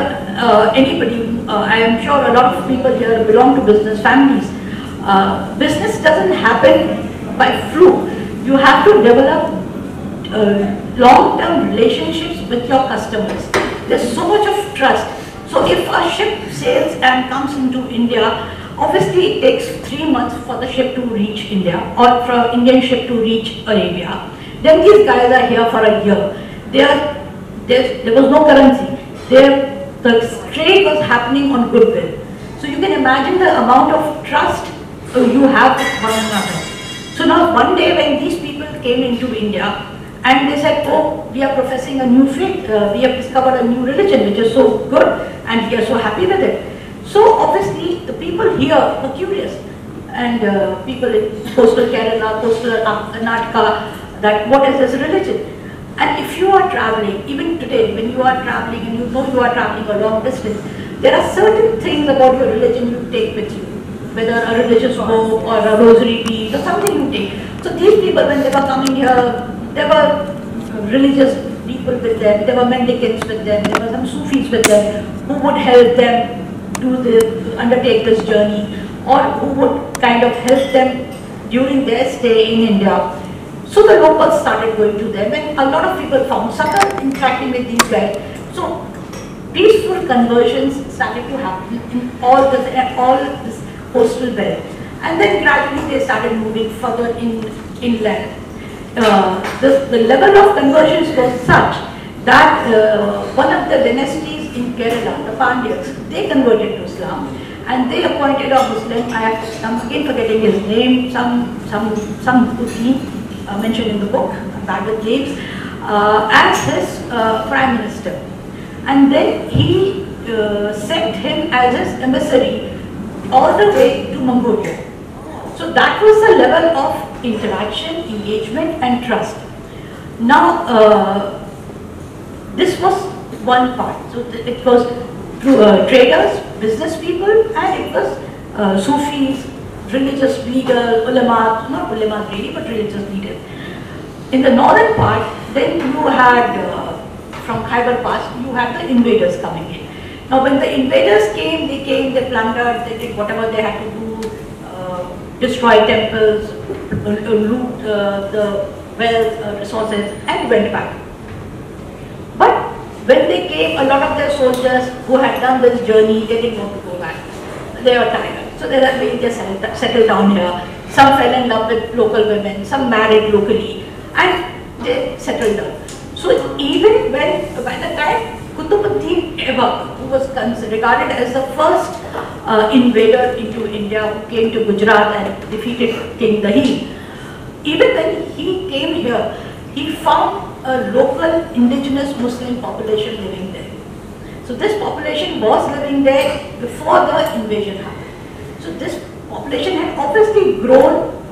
anybody, I am sure a lot of people here belong to business families. Business doesn't happen by fluke. You have to develop long-term relationships with your customers. There's so much of trust. So if a ship sails and comes into India, obviously it takes 3 months for the ship to reach India or for an Indian ship to reach Arabia. Then these guys are here for a year. There was no currency. The trade was happening on goodwill. So you can imagine the amount of trust you have with one another. So now one day when these people came into India and they said, oh, we are professing a new faith, we have discovered a new religion which is so good and we are so happy with it. So obviously the people here were curious, and people in coastal Kerala, coastal Karnataka, that what is this religion? And if you are traveling, even today when you are traveling and you know you are traveling a long distance, there are certain things about your religion you take with you, whether a religious book or a rosary bead or something you take. So these people, when they were coming here, there were religious people with them, there were mendicants with them, there were some Sufis with them who would help them undertake this journey, or who would kind of help them during their stay in India. So the locals started going to them, and a lot of people found succor interacting with these guys. So peaceful conversions started to happen in all this coastal belt. And then gradually they started moving further inland. The level of conversions was such that one of the dynasties in Kerala, the Pandyas, they converted to Islam and they appointed a Muslim, I'm again forgetting his name, some Buddhi mentioned in the book, bad with names, as his prime minister. And then he sent him as his emissary all the way to Mongolia. So that was the level of interaction, engagement and trust. Now, this was one part. So it was traders, business people, and it was Sufis, religious leaders, ulama, not ulama really, but religious leaders. In the northern part, then you had, from Khyber Pass, you had the invaders coming in. Now when the invaders came, they plundered, they did whatever they had to do, destroy temples, loot the wealth, resources, and went back. But when they came, a lot of their soldiers who had done this journey, they didn't want to go back. They were tired. So they said, we just settled down here. Some fell in love with local women, some married locally, and they settled down. So even when, by the time Qutbuddin Aibak, who was regarded as the first invader into India, who came to Gujarat and defeated King Dahi, even when he came here, he found a local indigenous Muslim population living there. So this population was living there before the invasion happened. So this population had obviously grown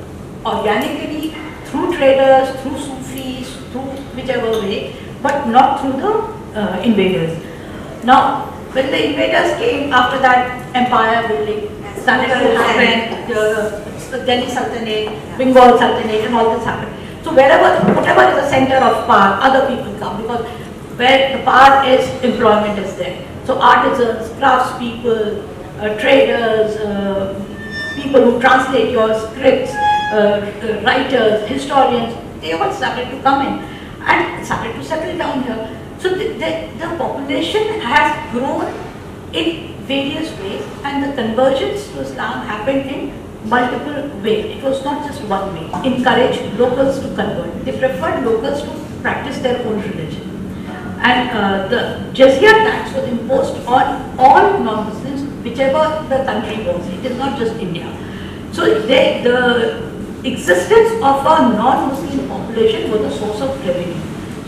organically through traders, through Sufis, through whichever way, but not through the invaders. Now, when the invaders came, after that empire building started to happen, the Delhi Sultanate, Bengal Sultanate and all this happened. So whatever is the center of power, other people come, because where the power is, employment is there. So artisans, craftspeople, traders, people who translate your scripts, writers, historians, they all started to come in and started to settle down here. So the population has grown in various ways, and the convergence to Islam happened in multiple ways. It was not just one way. Encouraged locals to convert. They preferred locals to practice their own religion. And the jizya tax was imposed on all non-Muslims, whichever the country was. It is not just India. So the existence of a non-Muslim population was a source of revenue.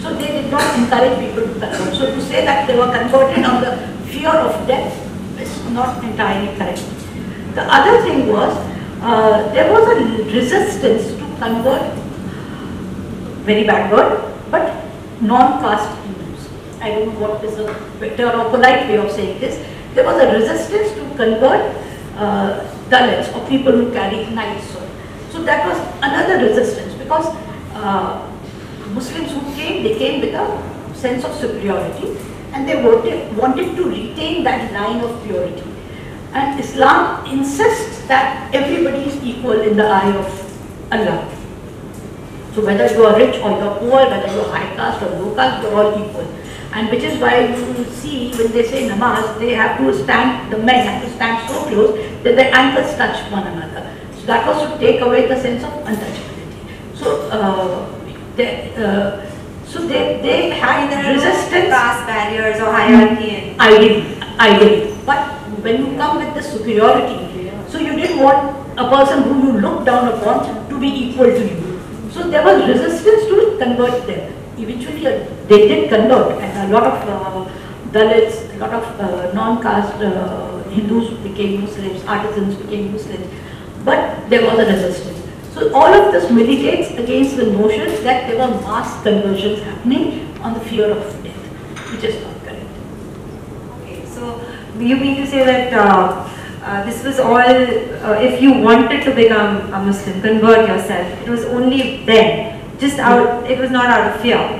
So they did not encourage people to convert. So to say that they were converted on the fear of death is not entirely correct. The other thing was, there was a resistance to convert, very bad word, but non-caste Hindus. I don't know what is a better or polite way of saying this. There was a resistance to convert Dalits, or people who carry knives. So that was another resistance, because Muslims who came, they came with a sense of superiority, and they wanted to retain that line of purity. And Islam insists that everybody is equal in the eye of Allah. So whether you are rich or you are poor, whether you are high caste or low caste, you are all equal. And which is why you see when they say namaz, they have to stand, the men have to stand so close that their ankles touch one another. So that was to take away the sense of untouchability. So they had resistance. Caste barriers or hierarchy. Ideally. But when you come with the superiority, so you didn't want a person who you looked down upon to be equal to you. So there was resistance to convert them. Eventually they did convert, and a lot of Dalits, a lot of non-caste Hindus became Muslims, artisans became Muslims, but there was a resistance. So all of this militates against the notion that there were mass conversions happening on the fear of death, which is not correct. Okay, so you mean to say that this was all, if you wanted to become a Muslim, convert yourself, it was only then, just out, it was not out of fear.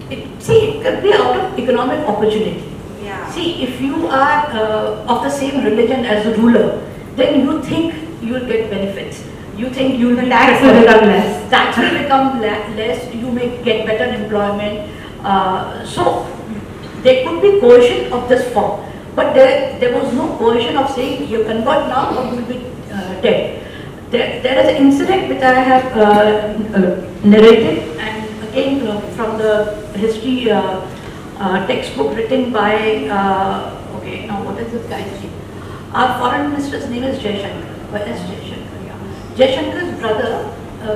It could be out of economic opportunity. Yeah. See, if you are of the same religion as the ruler, then you think you will get benefits. You think you will tax will become less. Tax will become less, you may get better employment. So there could be coercion of this form, but there was no coercion of saying you convert now or you will be dead. There is an incident which I have narrated, and again from the history textbook written by, okay, now what is this guy's name? Our foreign minister's name is Jaishankar, S. Jaishankar, yeah. Jaishankar's brother,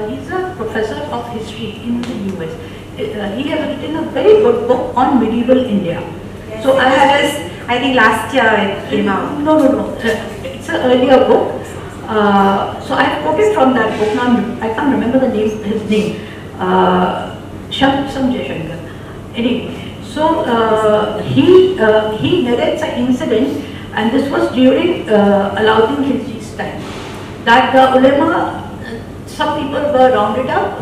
he's a professor of history in the US. He has written a very good book on medieval India. Yes, so I think last year it came out. No. It's an earlier book. So I have quoted from that book. Now I can't remember the name, his name. Some Jaishankar. Anyway, so he narrates an incident, and this was during Alauddin Khilji's time. That the ulema, some people were rounded up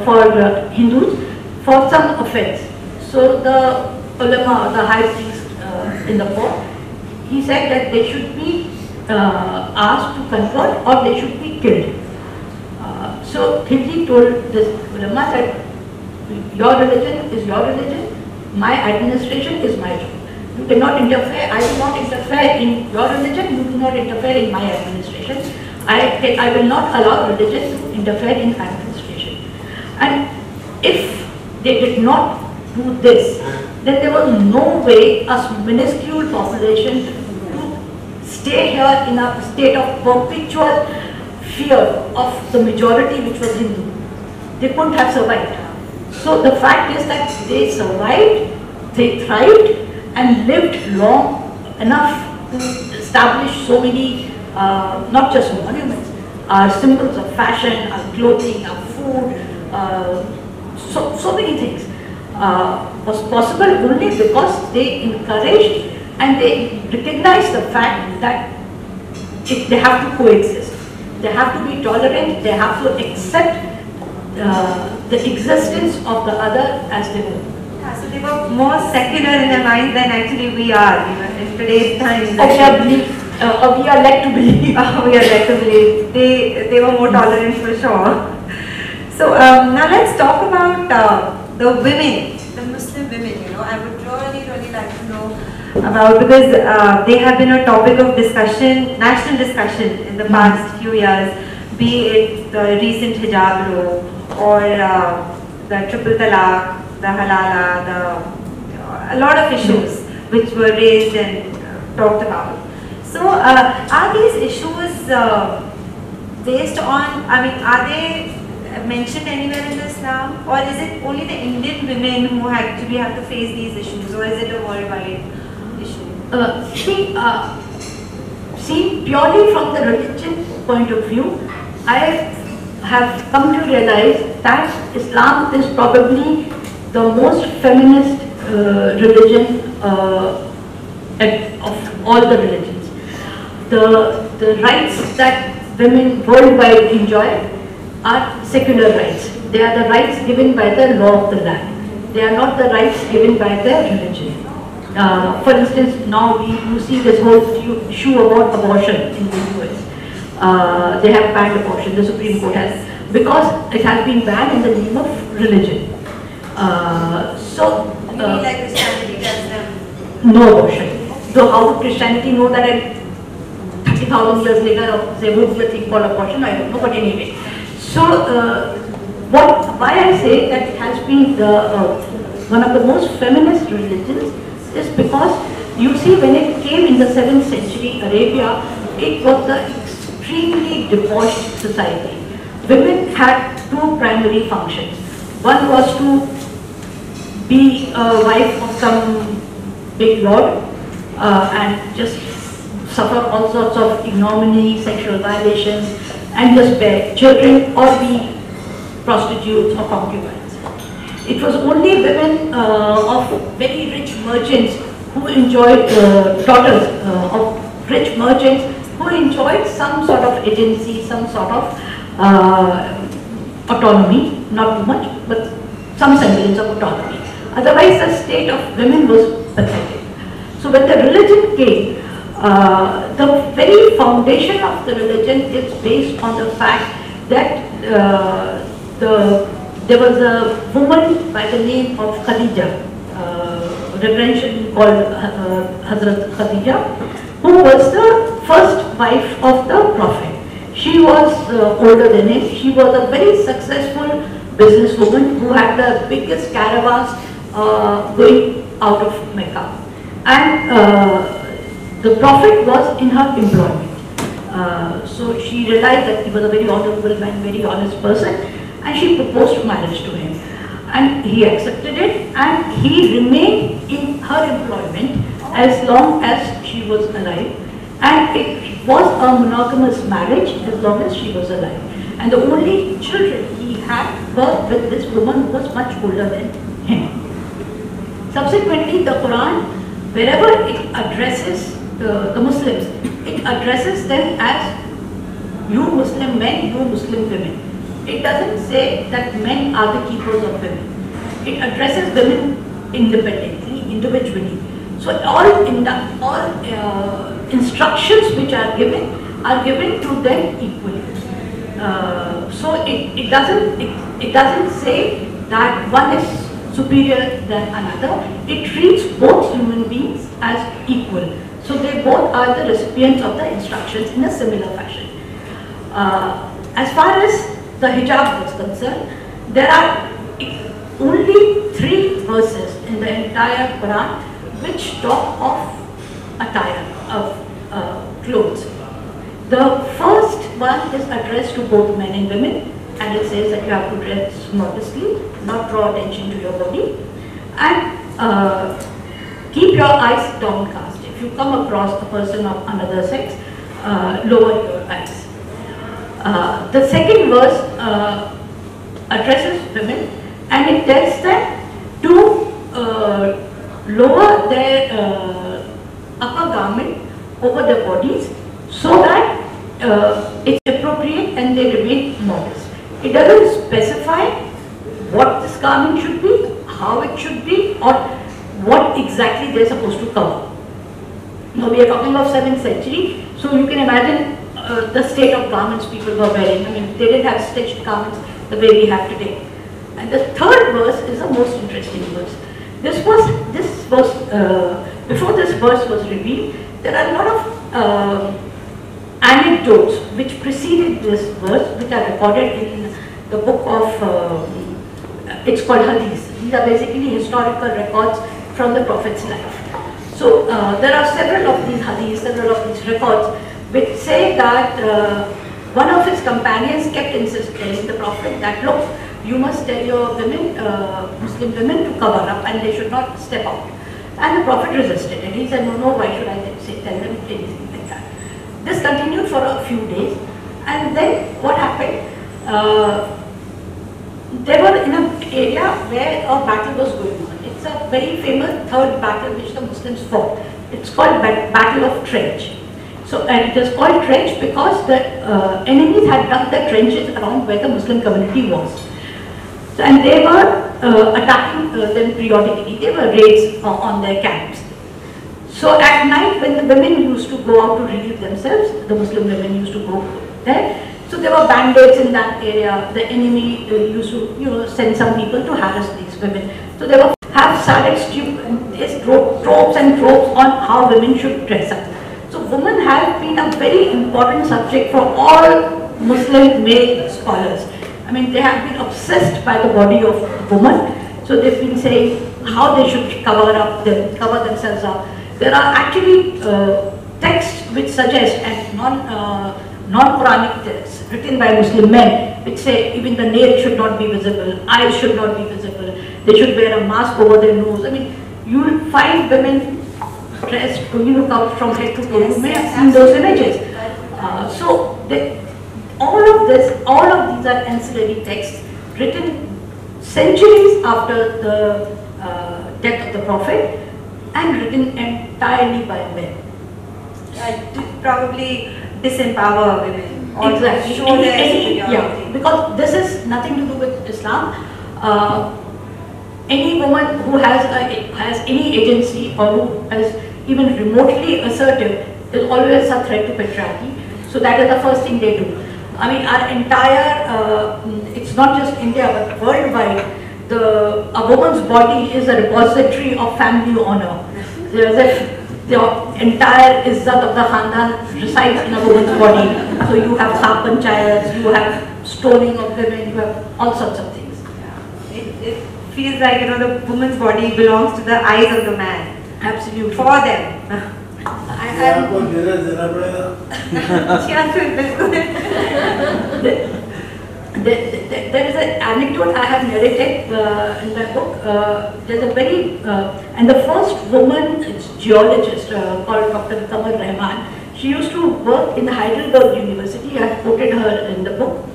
for Hindus for some offense. So the ulema, the high priest in the court, he said that they should be asked to convert or they should be killed. So Khilji told this ulama that your religion is your religion, my administration is my job. You cannot interfere, I will not interfere in your religion, you do not interfere in my administration. I will not allow religion to interfere in administration. And if they did not do this, then there was no way a minuscule population to stay here in a state of perpetual fear of the majority which was Hindu. They couldn't have survived. So the fact is that they survived, they thrived and lived long enough to establish so many, not just monuments, symbols of fashion, clothing, food, so many things. Was possible only because they encouraged and they recognized the fact that they have to coexist. They have to be tolerant, they have to accept the existence of the other as their own. Yeah, so they were more secular in their mind than actually we are, in today's times. We are led to believe. We are led to believe. They were more tolerant for sure. So now let's talk about the women, the Muslim women. I would really like to know about, because they have been a topic of discussion, national discussion in the past few years, be it the recent hijab law or the triple talaq, the halala, a lot of issues which were raised and talked about. So are these issues based on, are they mentioned anywhere in Islam, or is it only the Indian women who actually have to face these issues, or is it a worldwide issue? See, purely from the religion point of view, I have come to realize that Islam is probably the most feminist religion of all the religions. The rights that women worldwide enjoy are secular rights. They are the rights given by the law of the land. They are not the rights given by their religion. For instance, now you see this whole issue about abortion in the US. They have banned abortion, the Supreme Court has, because it has been banned in the name of religion. You mean like Christianity tells them? No abortion. So how would Christianity know that 30,000 years later there would be a thing called abortion? I don't know, but anyway. So why I say that it has been one of the most feminist religions is because you see, when it came in the 7th century Arabia, it was an extremely debauched society. Women had two primary functions. One was to be a wife of some big lord and just suffer all sorts of ignominy, sexual violations, and just bear children or be prostitutes or concubines. It was only women of very rich merchants who enjoyed, daughters of rich merchants who enjoyed some sort of agency, some sort of autonomy, not too much, but some semblance of autonomy. Otherwise, the state of women was pathetic. So when the religion came, the very foundation of the religion is based on the fact that there was a woman by the name of Khadija, reverential we call Hazrat Khadija, who was the first wife of the Prophet. She was older than him. She was a very successful businesswoman who had the biggest caravans going out of Mecca. And the Prophet was in her employment. So she realized that he was a very honorable man, very honest person, and she proposed marriage to him. And he accepted it, and he remained in her employment as long as she was alive. And it was a monogamous marriage as long as she was alive. And the only children he had were with this woman who was much older than him. Subsequently, the Quran, wherever it addresses the Muslims, it addresses them as you Muslim men, you Muslim women. It doesn't say that men are the keepers of women. It addresses women independently, individually. So all instructions which are given to them equally. So it doesn't say that one is superior than another. It treats both human beings as equal. So they both are the recipients of the instructions in a similar fashion. As far as the hijab was concerned, there are only 3 verses in the entire Quran which talk of attire, of clothes. The first one is addressed to both men and women, and it says that you have to dress modestly, not draw attention to your body, and keep your eyes downcast. If you come across a person of another sex, lower your eyes. The second verse addresses women, and it tells them to lower their upper garment over their bodies so that it's appropriate and they remain modest. It doesn't specify what this garment should be, how it should be, or what exactly they're supposed to cover. Now we are talking of 7th century, so you can imagine the state of garments people were wearing. I mean, they didn't have stitched garments the way we have today. And the third verse is the most interesting verse. Before this verse was revealed, there are a lot of anecdotes which preceded this verse, which are recorded in the book of, it's called Hadith. These are basically historical records from the Prophet's life. So there are several of these hadiths, several of these records, which say that one of his companions kept insisting the Prophet that, look, you must tell your women, Muslim women, to cover up and they should not step out. And the Prophet resisted, and he said, no, why should I tell them anything like that? This continued for a few days, and then what happened? They were in an area where a battle was going on. It's a very famous third battle which the Muslims fought. It's called Battle of Trench. So, and it is called trench because the enemies had dug the trenches around where the Muslim community was. So, and they were attacking them periodically. They were raids on their camps. So at night when the women used to go out to relieve themselves, the Muslim women used to go there. So there were bandits in that area. The enemy used to send some people to harass these women. So they have started tropes and tropes on how women should dress up. So women have been a very important subject for all Muslim male scholars. I mean, they have been obsessed by the body of woman. So they've been saying how they should cover themselves up. There are actually texts which suggest, and non-Quranic texts written by Muslim men, which say even the nails should not be visible, eyes should not be visible, they should wear a mask over their nose. I mean, you will find women dressed, covered from head to toe. You may have seen those images. All of these are ancillary texts written centuries after the death of the Prophet and written entirely by men. To probably disempower women. Or Exactly. show their superiority. Because this is nothing to do with Islam. Any woman who has any agency or who is even remotely assertive is always a threat to patriarchy. So that is the first thing they do. I mean, our entire, it's not just India but worldwide, a woman's body is a repository of family honor. as if the entire izzat of the Khandan resides in a woman's body. So you have khap panchayats, you have stoning of women, you have all sorts of things. It feels like, the woman's body belongs to the eyes of the man. Absolutely. For them. There is an anecdote I have narrated in my book. There's a very, and the first woman geologist called Dr. Qamar Rahman, she used to work in Heidelberg University. I have quoted her in the book.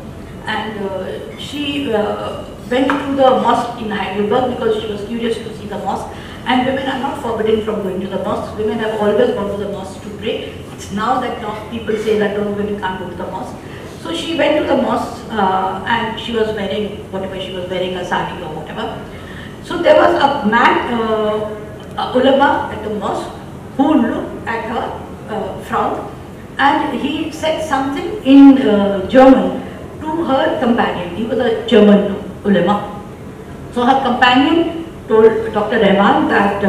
And she went to the mosque in Heidelberg because she was curious to see the mosque. And women are not forbidden from going to the mosque. Women have always gone to the mosque to pray. It's now that people say that women can't go to the mosque. So she went to the mosque and she was wearing whatever she was wearing, a sari or whatever. So there was a man, a ulama at the mosque, who looked at her, frowned, and he said something in German to her companion. He was a German ulama. So her companion told Dr. Rahman that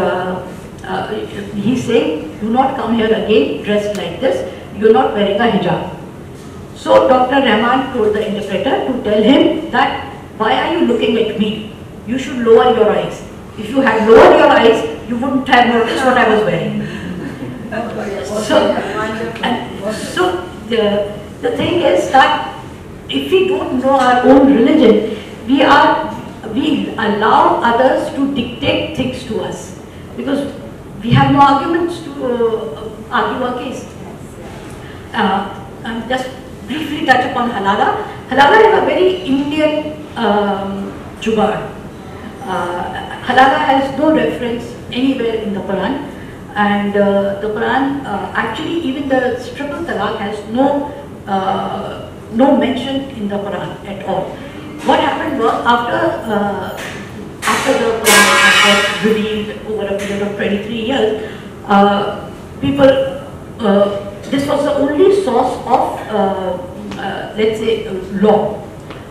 he's saying, do not come here again dressed like this, you're not wearing a hijab. So Dr. Rahman told the interpreter to tell him that, why are you looking at me? You should lower your eyes. If you had lowered your eyes, you wouldn't have noticed what I was wearing. So the thing is that if we don't know our own religion, we allow others to dictate things to us, because we have no arguments to argue our case. Just briefly touch upon halala. Halala is a very Indian jugaad. Halala has no reference anywhere in the Quran, and the Quran, actually even the triple talaq has no mention in the Quran at all. What happened was, after the Quran was revealed over a period of 23 years, this was the only source of, let's say, law.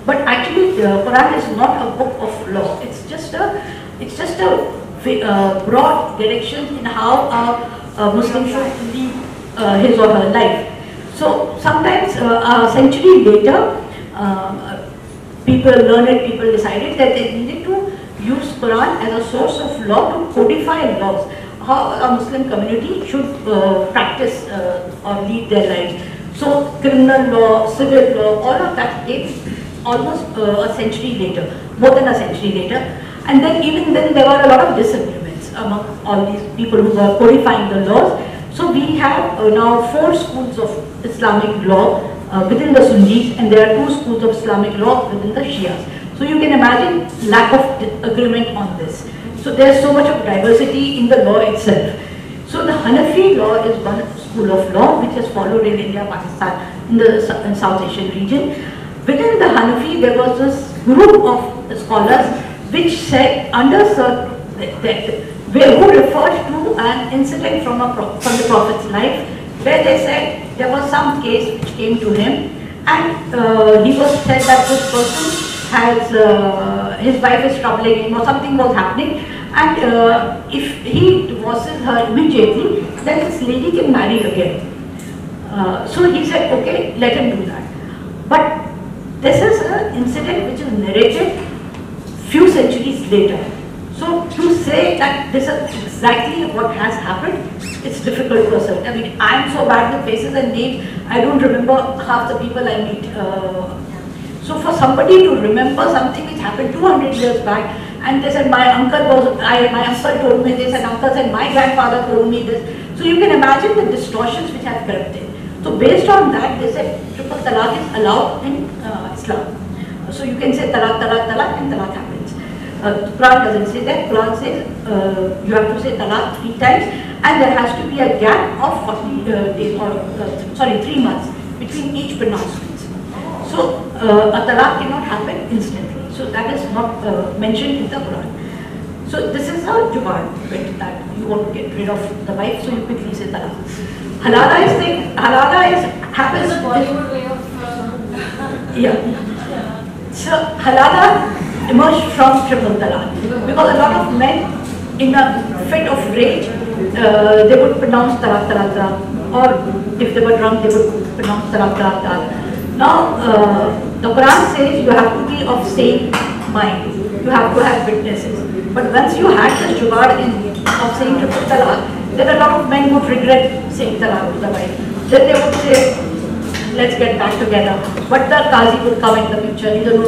But actually, the Quran is not a book of law. It's just a broad direction in how a Muslim should live his or her life. So sometimes, a century later, learned people decided that they needed to use Quran as a source of law to codify laws, how a Muslim community should practice or lead their lives. So criminal law, civil law, all of that came almost a century later, more than a century later. And then even then there were a lot of disagreements among all these people who were codifying the laws. So we have now 4 schools of Islamic law within the Sunnis, and there are 2 schools of Islamic law within the Shias. So you can imagine lack of agreement on this. So there's so much of diversity in the law itself. So the Hanafi law is one school of law which is followed in India, Pakistan, in the South Asian region. Within the Hanafi, there was this group of scholars which said, who referred to an incident from the Prophet's life, where they said there was some case which came to him, and he was said that this person has, his wife is troubling him or something was happening, and if he divorces her immediately, then this lady can marry again. So he said, okay, let him do that. But this is an incident which is narrated few centuries later. So to say that this is exactly what has happened, it's difficult to assert. I mean, I'm so bad with faces and names, I don't remember half the people I meet. So for somebody to remember something which happened 200 years back, and they said my uncle told me this, and uncle said my grandfather told me this. So you can imagine the distortions which have crept in. So based on that, they said triple talaq is allowed in Islam. So you can say talaq, talaq, talaq, and talaq happens. Quran doesn't say that. Quran says you have to say talaq 3 times, and there has to be a gap of 40 days, or 3 months between each pronouncement. So a talaq cannot happen instantly. So that is not mentioned in the Quran. So this is a jugaad bit that you want to get rid of the wife, so you quickly say talaq. Halala happens. It's a Bollywood way of. Yeah. So halala emerged from triple talaq, because a lot of men in a fit of rage they would pronounce talaq talaq talaq, or if they were drunk, they would pronounce talaq talaq talaq. Now, the Quran says you have to be of sane mind. You have to have witnesses. But once you had this jugaad of saying triple talaq, then a lot of men would regret saying talaq to the wife. Then they would say, let's get back together. But the Qazi would come in the picture. He said, no,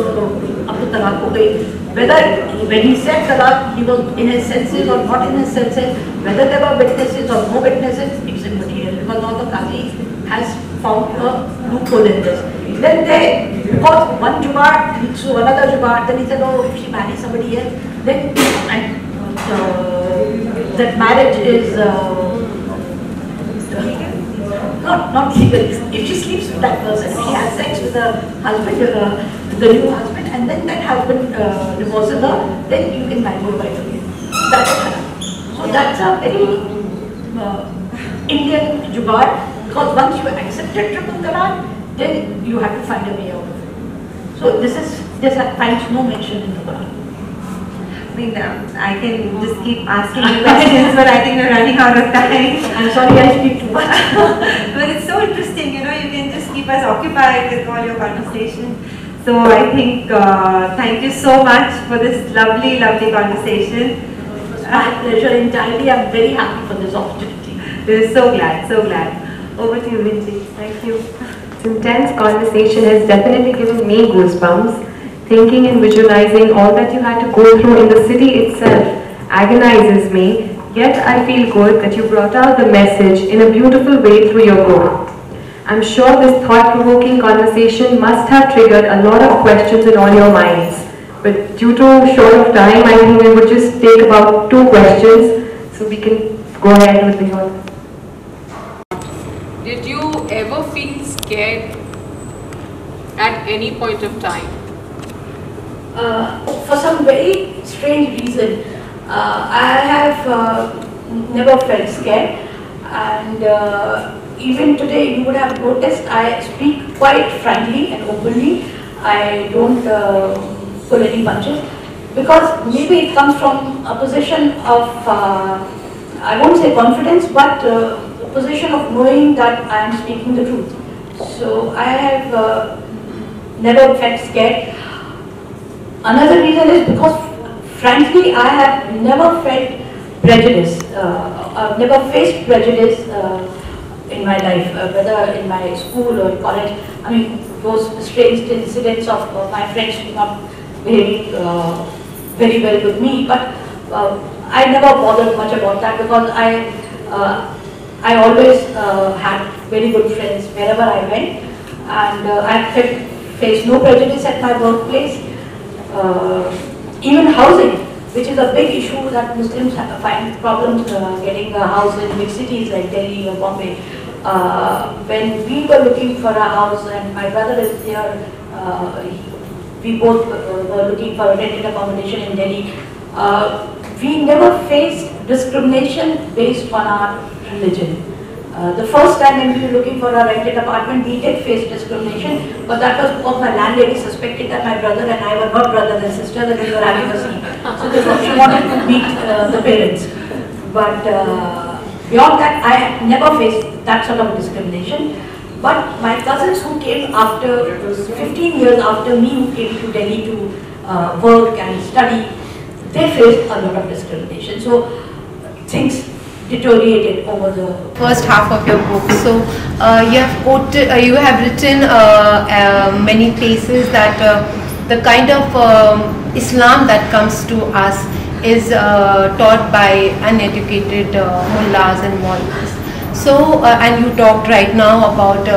up to talaq ho gayi. Whether when he said talaq, he was in his senses or not in his senses, whether there were witnesses or no witnesses, it's immaterial. Because now the Qazi has found a loophole in this. Then they, because one jugaad leads to another jugaad, then he said, oh, if she marries somebody else, then that marriage is not legal. If she sleeps with that person, if she has sex with the husband, the new husband, and then that husband divorces her, then you can marry your wife again. That's halal. So that's a very Indian jugaad, because once you accepted triple talaq, then you have to find a way out of it. So this finds no mention in the Quran. I mean, I can just keep asking you questions, but I think we're running out of time. I'm sorry I speak too much. But it's so interesting, you can just keep us occupied with all your conversation. So I think, thank you so much for this lovely, lovely conversation. It was my pleasure entirely. I'm very happy for this opportunity. We're so glad, so glad. Over to you, Minji. Thank you. This intense conversation has definitely given me goosebumps. Thinking and visualizing all that you had to go through in the city itself agonizes me, yet I feel good that you brought out the message in a beautiful way through your book. I'm sure this thought-provoking conversation must have triggered a lot of questions in all your minds. But due to short of time, I think we would just take about 2 questions so we can go ahead with the whole. Did you ever feel scared at any point of time? For some very strange reason, I have never felt scared, and even today you would have noticed I speak quite frankly and openly. I don't pull any punches, because maybe it comes from a position of, I won't say confidence, but a position of knowing that I am speaking the truth. So I have never felt scared. Another reason is because, frankly, I have never felt prejudice. I've never faced prejudice in my life, whether in my school or college. I mean, those strange incidents of my friends not behaving very well with me, but I never bothered much about that, because I always had very good friends wherever I went, and I faced no prejudice at my workplace. Even housing, which is a big issue that Muslims find problems getting a house in big cities like Delhi or Bombay. When we were looking for a house, and my brother is here, we both were looking for a rented accommodation in Delhi. We never faced discrimination based on our religion. The first time when we were looking for a rented apartment, we did face discrimination, but that was because my landlady suspected that my brother and I were not brothers and sisters, and we were having a scene. So she wanted to meet the parents. But beyond that, I never faced that sort of discrimination. But my cousins who came after, 15 years after me, who came to Delhi to work and study, they faced a lot of discrimination. So things deteriorated over the first half of your book. So you have quoted, you have written many places that the kind of Islam that comes to us is taught by uneducated mullahs and maulvis. So and you talked right now about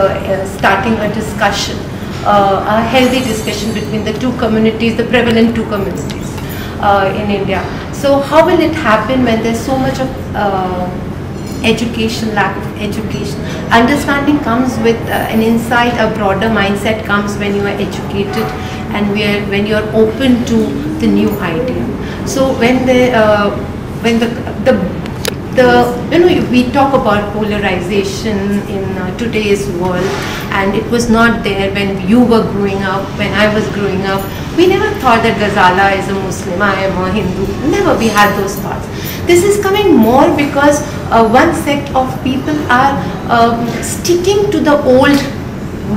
starting a discussion, a healthy discussion between the two communities, the prevalent two communities in India. So how will it happen when there's so much of education, lack of education? Understanding comes with an insight, a broader mindset comes when you are educated and when you are open to the new idea. So when we talk about polarization in today's world, and it was not there when you were growing up, when I was growing up. We never thought that Ghazala is a Muslim, I am a Hindu. Never we had those thoughts. This is coming more because one sect of people are sticking to the old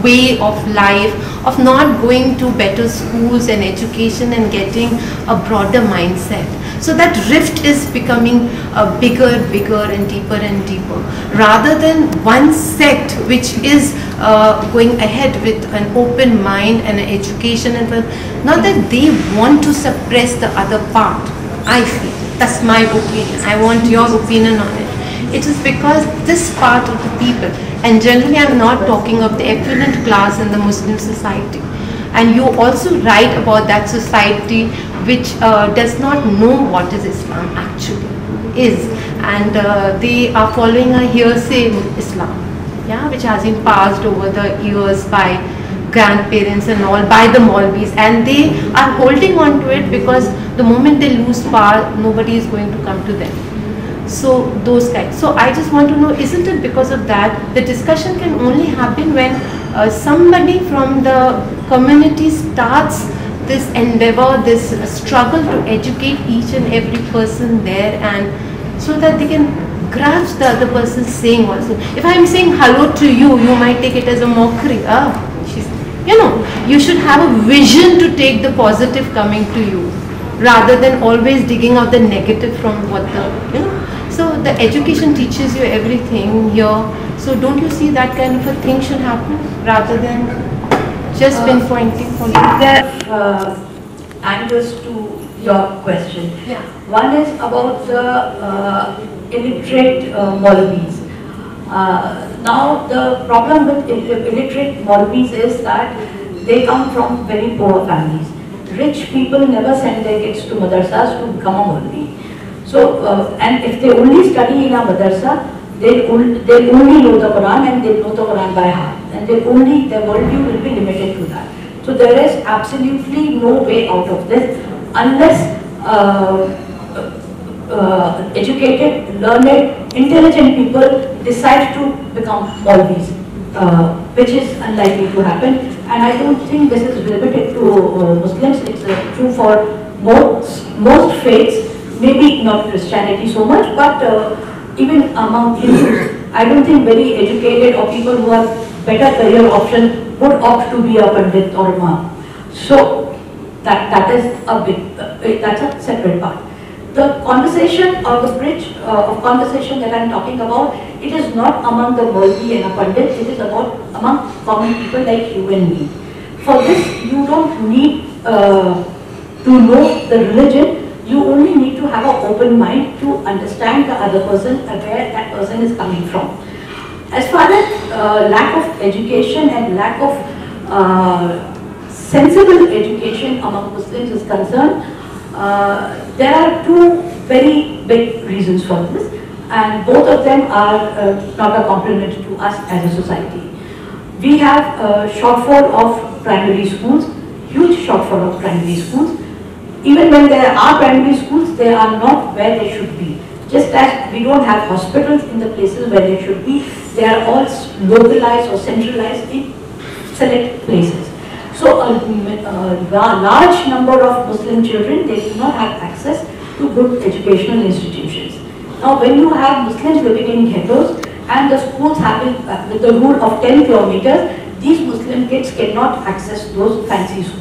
way of life, of not going to better schools and education and getting a broader mindset. So that rift is becoming bigger and deeper, rather than one sect which is going ahead with an open mind and an education, and not that they want to suppress the other part. I feel, that's my opinion. I want your opinion on it. It is because this part of the people, and generally I am not talking of the affluent class in the Muslim society, and you also write about that society which does not know what is Islam actually is, and they are following a hearsay Islam, yeah, which has been passed over the years by grandparents and all, by the Maulvis, and they are holding on to it because the moment they lose power, nobody is going to come to them. So those kinds. So I just want to know, isn't it because of that the discussion can only happen when somebody from the community starts this endeavor, this struggle to educate each and every person there, and so that they can grasp the other person saying also. If I am saying hello to you, you might take it as a mockery. You should have a vision to take the positive coming to you, rather than always digging out the negative from what the, So the education teaches you everything here. So don't you see that kind of a thing should happen, rather than just pinpointing for you? There are angles to your question. Yeah. One is about the illiterate Maulvis. Now the problem with illiterate Maulvis is that they come from very poor families. Rich people never send their kids to madrasas to become a Maulvi. So, and if they only study in a madrasa, they'll only know the Quran, and they'll know the Quran by heart, and their worldview will be limited to that. So there is absolutely no way out of this unless educated, learned, intelligent people decide to become Maulvis, which is unlikely to happen. And I don't think this is limited to Muslims. It's true for most faiths. Maybe not Christianity so much, but even among Hindus, I don't think very educated or people who have better career option would opt to be a Pandit or Imam. So that is a big, that's a separate part. The conversation or the bridge of conversation that I'm talking about, it is not among the Maulvi and a Pandit, it is about among common people like you and me. For this, you don't need to know the religion. You only need to have an open mind to understand the other person and where that person is coming from. As far as lack of education and lack of sensible education among Muslims is concerned, there are two very big reasons for this, and both of them are not a compliment to us as a society. We have a shortfall of primary schools, huge shortfall of primary schools. Even when there are primary schools, they are not where they should be. Just as we don't have hospitals in the places where they should be, they are all localized or centralized in select places. So a large number of Muslim children, they do not have access to good educational institutions. Now when you have Muslims living in ghettos and the schools having with the rule of 10 kilometers, these Muslim kids cannot access those fancy schools.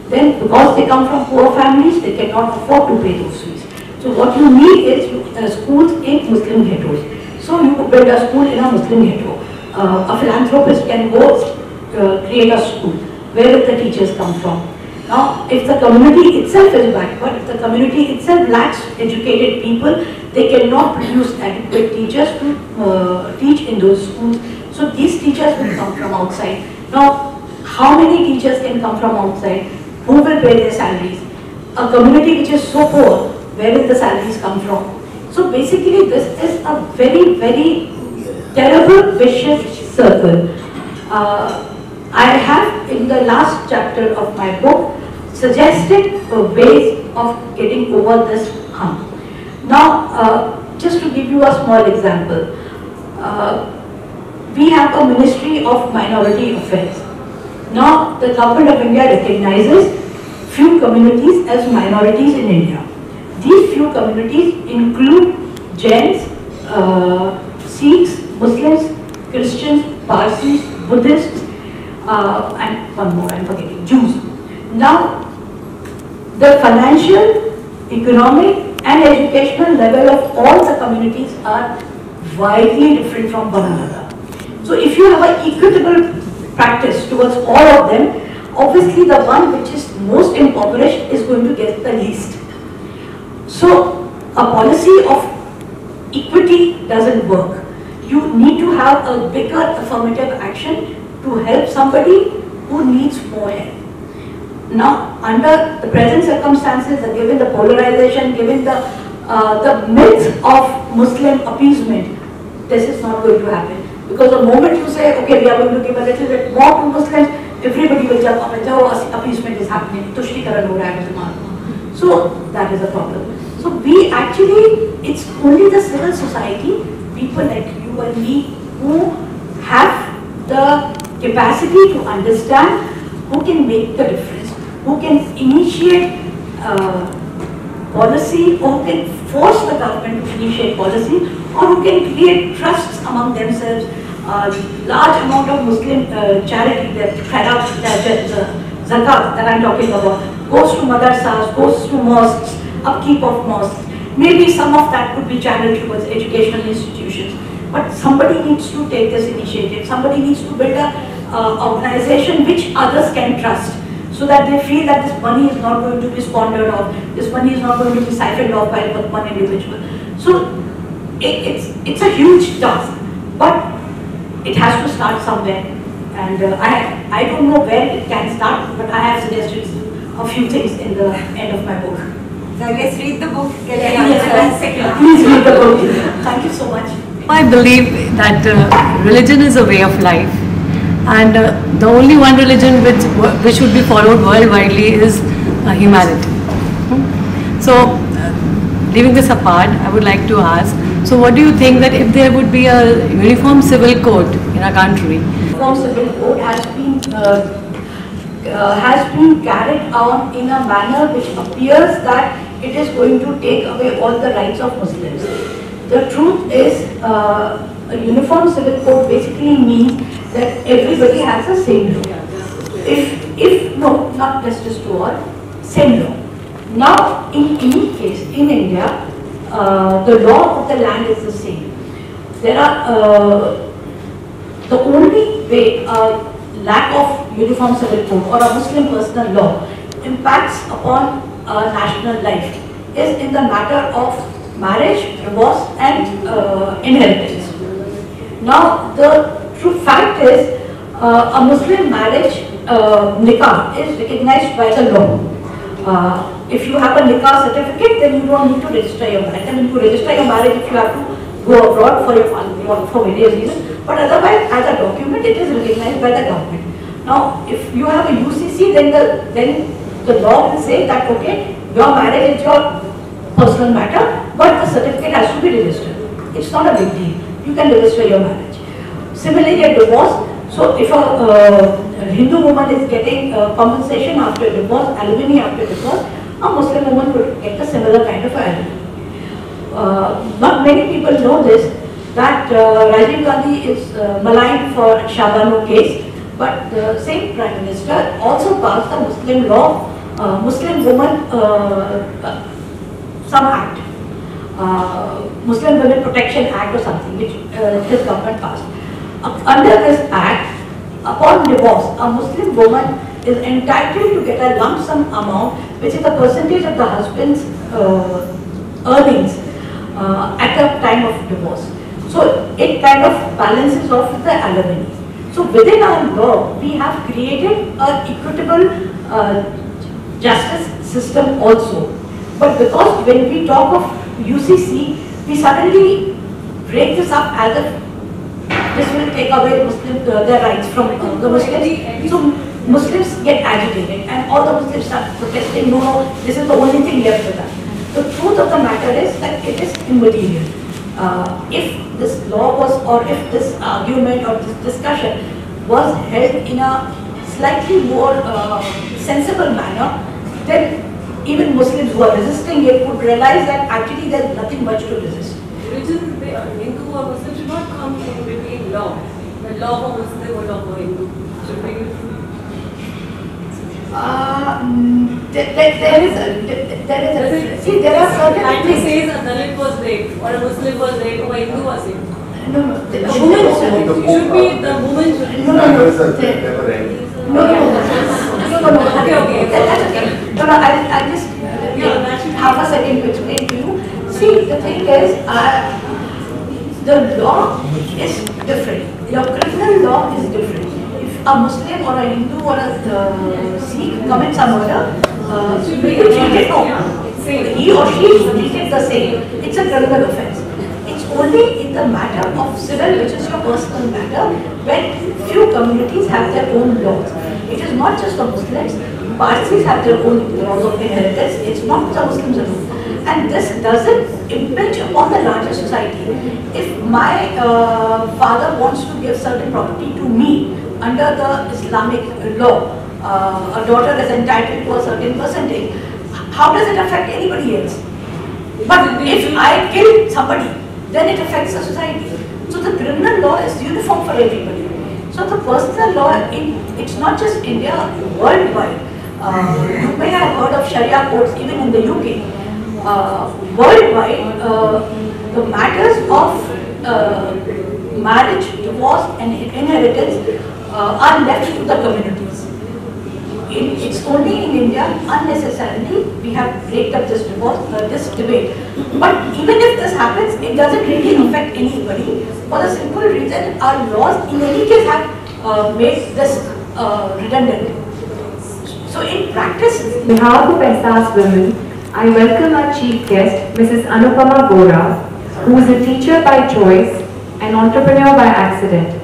Then because they come from poor families, they cannot afford to pay those fees. So what you need is schools in Muslim ghettos. So you build a school in a Muslim ghetto. A philanthropist can go create a school. Where will the teachers come from? Now, if the community itself is backward, if the community itself lacks educated people, they cannot produce adequate teachers to teach in those schools. So these teachers will come from outside. Now, how many teachers can come from outside? Who will pay their salaries? A community which is so poor, where will the salaries come from? So basically this is a very, very terrible vicious circle. I have in the last chapter of my book suggested ways of getting over this hump. Now just to give you a small example, we have a Ministry of Minority Affairs. Now the government of India recognizes few communities as minorities in India. These few communities include Jains, Sikhs, Muslims, Christians, Parsis, Buddhists, and one more, I'm forgetting, Jews. Now, the financial, economic and educational level of all the communities are widely different from one another. So if you have an equitable practice towards all of them, obviously the one which is most impoverished is going to get the least. So a policy of equity doesn't work. You need to have a bigger affirmative action to help somebody who needs more help. Now, under the present circumstances, given the polarization, given the myth of Muslim appeasement, this is not going to happen. Because the moment you say, okay, we are going to give a little bit more to Muslims, everybody will jump up and say, oh, appeasement is happening, tushrikaran ho raha hai Musliman. So that is a problem. So we actually, it's only the civil society, people like you and me, who have the capacity to understand, who can make the difference, who can initiate policy, or who can force the government to initiate policy, or who can create trusts among themselves. Large amount of Muslim charity, the zakat that I'm talking about, goes to madrasas, goes to mosques, upkeep of mosques. Maybe some of that could be channeled towards educational institutions. But somebody needs to take this initiative. Somebody needs to build an organization which others can trust, so that they feel that this money is not going to be squandered off, this money is not going to be siphoned off by one individual. So it's a huge task, but it has to start somewhere. And I don't know where it can start, but I have suggested a few things in the end of my book. So let's read the book. Yes, please read the book. Thank you so much. I believe that religion is a way of life, and the only one religion which should be followed worldwidely is humanity. So, leaving this apart, I would like to ask, so what do you think that if there would be a uniform civil code in our country? Uniform civil code has been carried out in a manner which appears that it is going to take away all the rights of Muslims. The truth is, a uniform civil code basically means that everybody has the same law. No, not justice to all, same law. Now, in any case, in India, the law of the land is the same. There are, the only way lack of uniform civil code or a Muslim personal law impacts upon national life is in the matter of marriage, divorce and inheritance. Now the true fact is a Muslim marriage, nikah, is recognized by the law. If you have a nikah certificate, then you don't need to register your marriage. I mean, you register your marriage if you have to go abroad for your family or for various reasons. But otherwise, as a document, it is recognized by the government. Now, if you have a UCC, then the law will say that, okay, your marriage is your personal matter, but the certificate has to be registered. It's not a big deal. You can register your marriage. Similarly, a divorce. So, if a Hindu woman is getting compensation after divorce, alimony after divorce, a Muslim woman could get a similar kind of alimony. Not many people know this, that Rajiv Gandhi is maligned for Shabano case, but the same Prime Minister also passed the Muslim law, Muslim woman, some act, Muslim Women Protection Act or something, which his government passed. Under this act, upon divorce, a Muslim woman is entitled to get a lump sum amount, which is a percentage of the husband's earnings at the time of divorce. So it kind of balances off the alimony. So within our law, we have created an equitable justice system also. But because when we talk of UCC, we suddenly break this up as if this will take away their rights from the Muslims. So Muslims get agitated and all the Muslims start protesting, no, this is the only thing left with us. The truth of the matter is that it is immaterial. If this law was, or if this argument or this discussion was held in a slightly more sensible manner, then even Muslims who are resisting it would realize that actually there's nothing much to resist. Religion, Hindu or Muslim should not come in between law. The law for Muslim or law for Hindu should be. See, there are certain things. Says a Dalit was raped or a Muslim was raped or a Hindu was raped. No, the woman should be the woman should be. No. Okay. That's okay. No, I just half a second to explain to you. See, the thing is, the law is different. Your criminal law is different. If a Muslim or a Hindu or a Sikh commits a murder, he or she is treated the same. It's a criminal offence. It's only in the matter of civil, which is your personal matter, when few communities have their own laws. It is not just the Muslims. Parsis have their own laws of inheritance. It's not the Muslims alone. And this doesn't impinge upon the larger society. If my father wants to give certain property to me under the Islamic law, a daughter is entitled to a certain percentage, how does it affect anybody else? But if I kill somebody, then it affects the society. So the criminal law is uniform for everybody. So the personal law, it's not just India, worldwide. You may have heard of Sharia courts even in the UK. Worldwide, the matters of marriage, divorce and inheritance are left to the communities. It's only in India, unnecessarily, we have raked up this debate. But even if this happens, it doesn't really affect anybody for the simple reason our laws in any case have made this redundant. So in practice, on behalf of SAS Women, I welcome our chief guest, Mrs. Anupama Gora, who is a teacher by choice and entrepreneur by accident.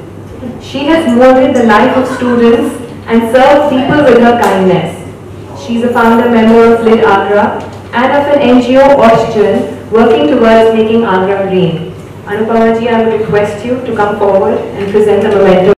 She has molded the life of students and served people with her kindness. She is a founder member of LID Agra and of an NGO Oxygen working towards making Agra green. Anupama ji, I would request you to come forward and present the memento.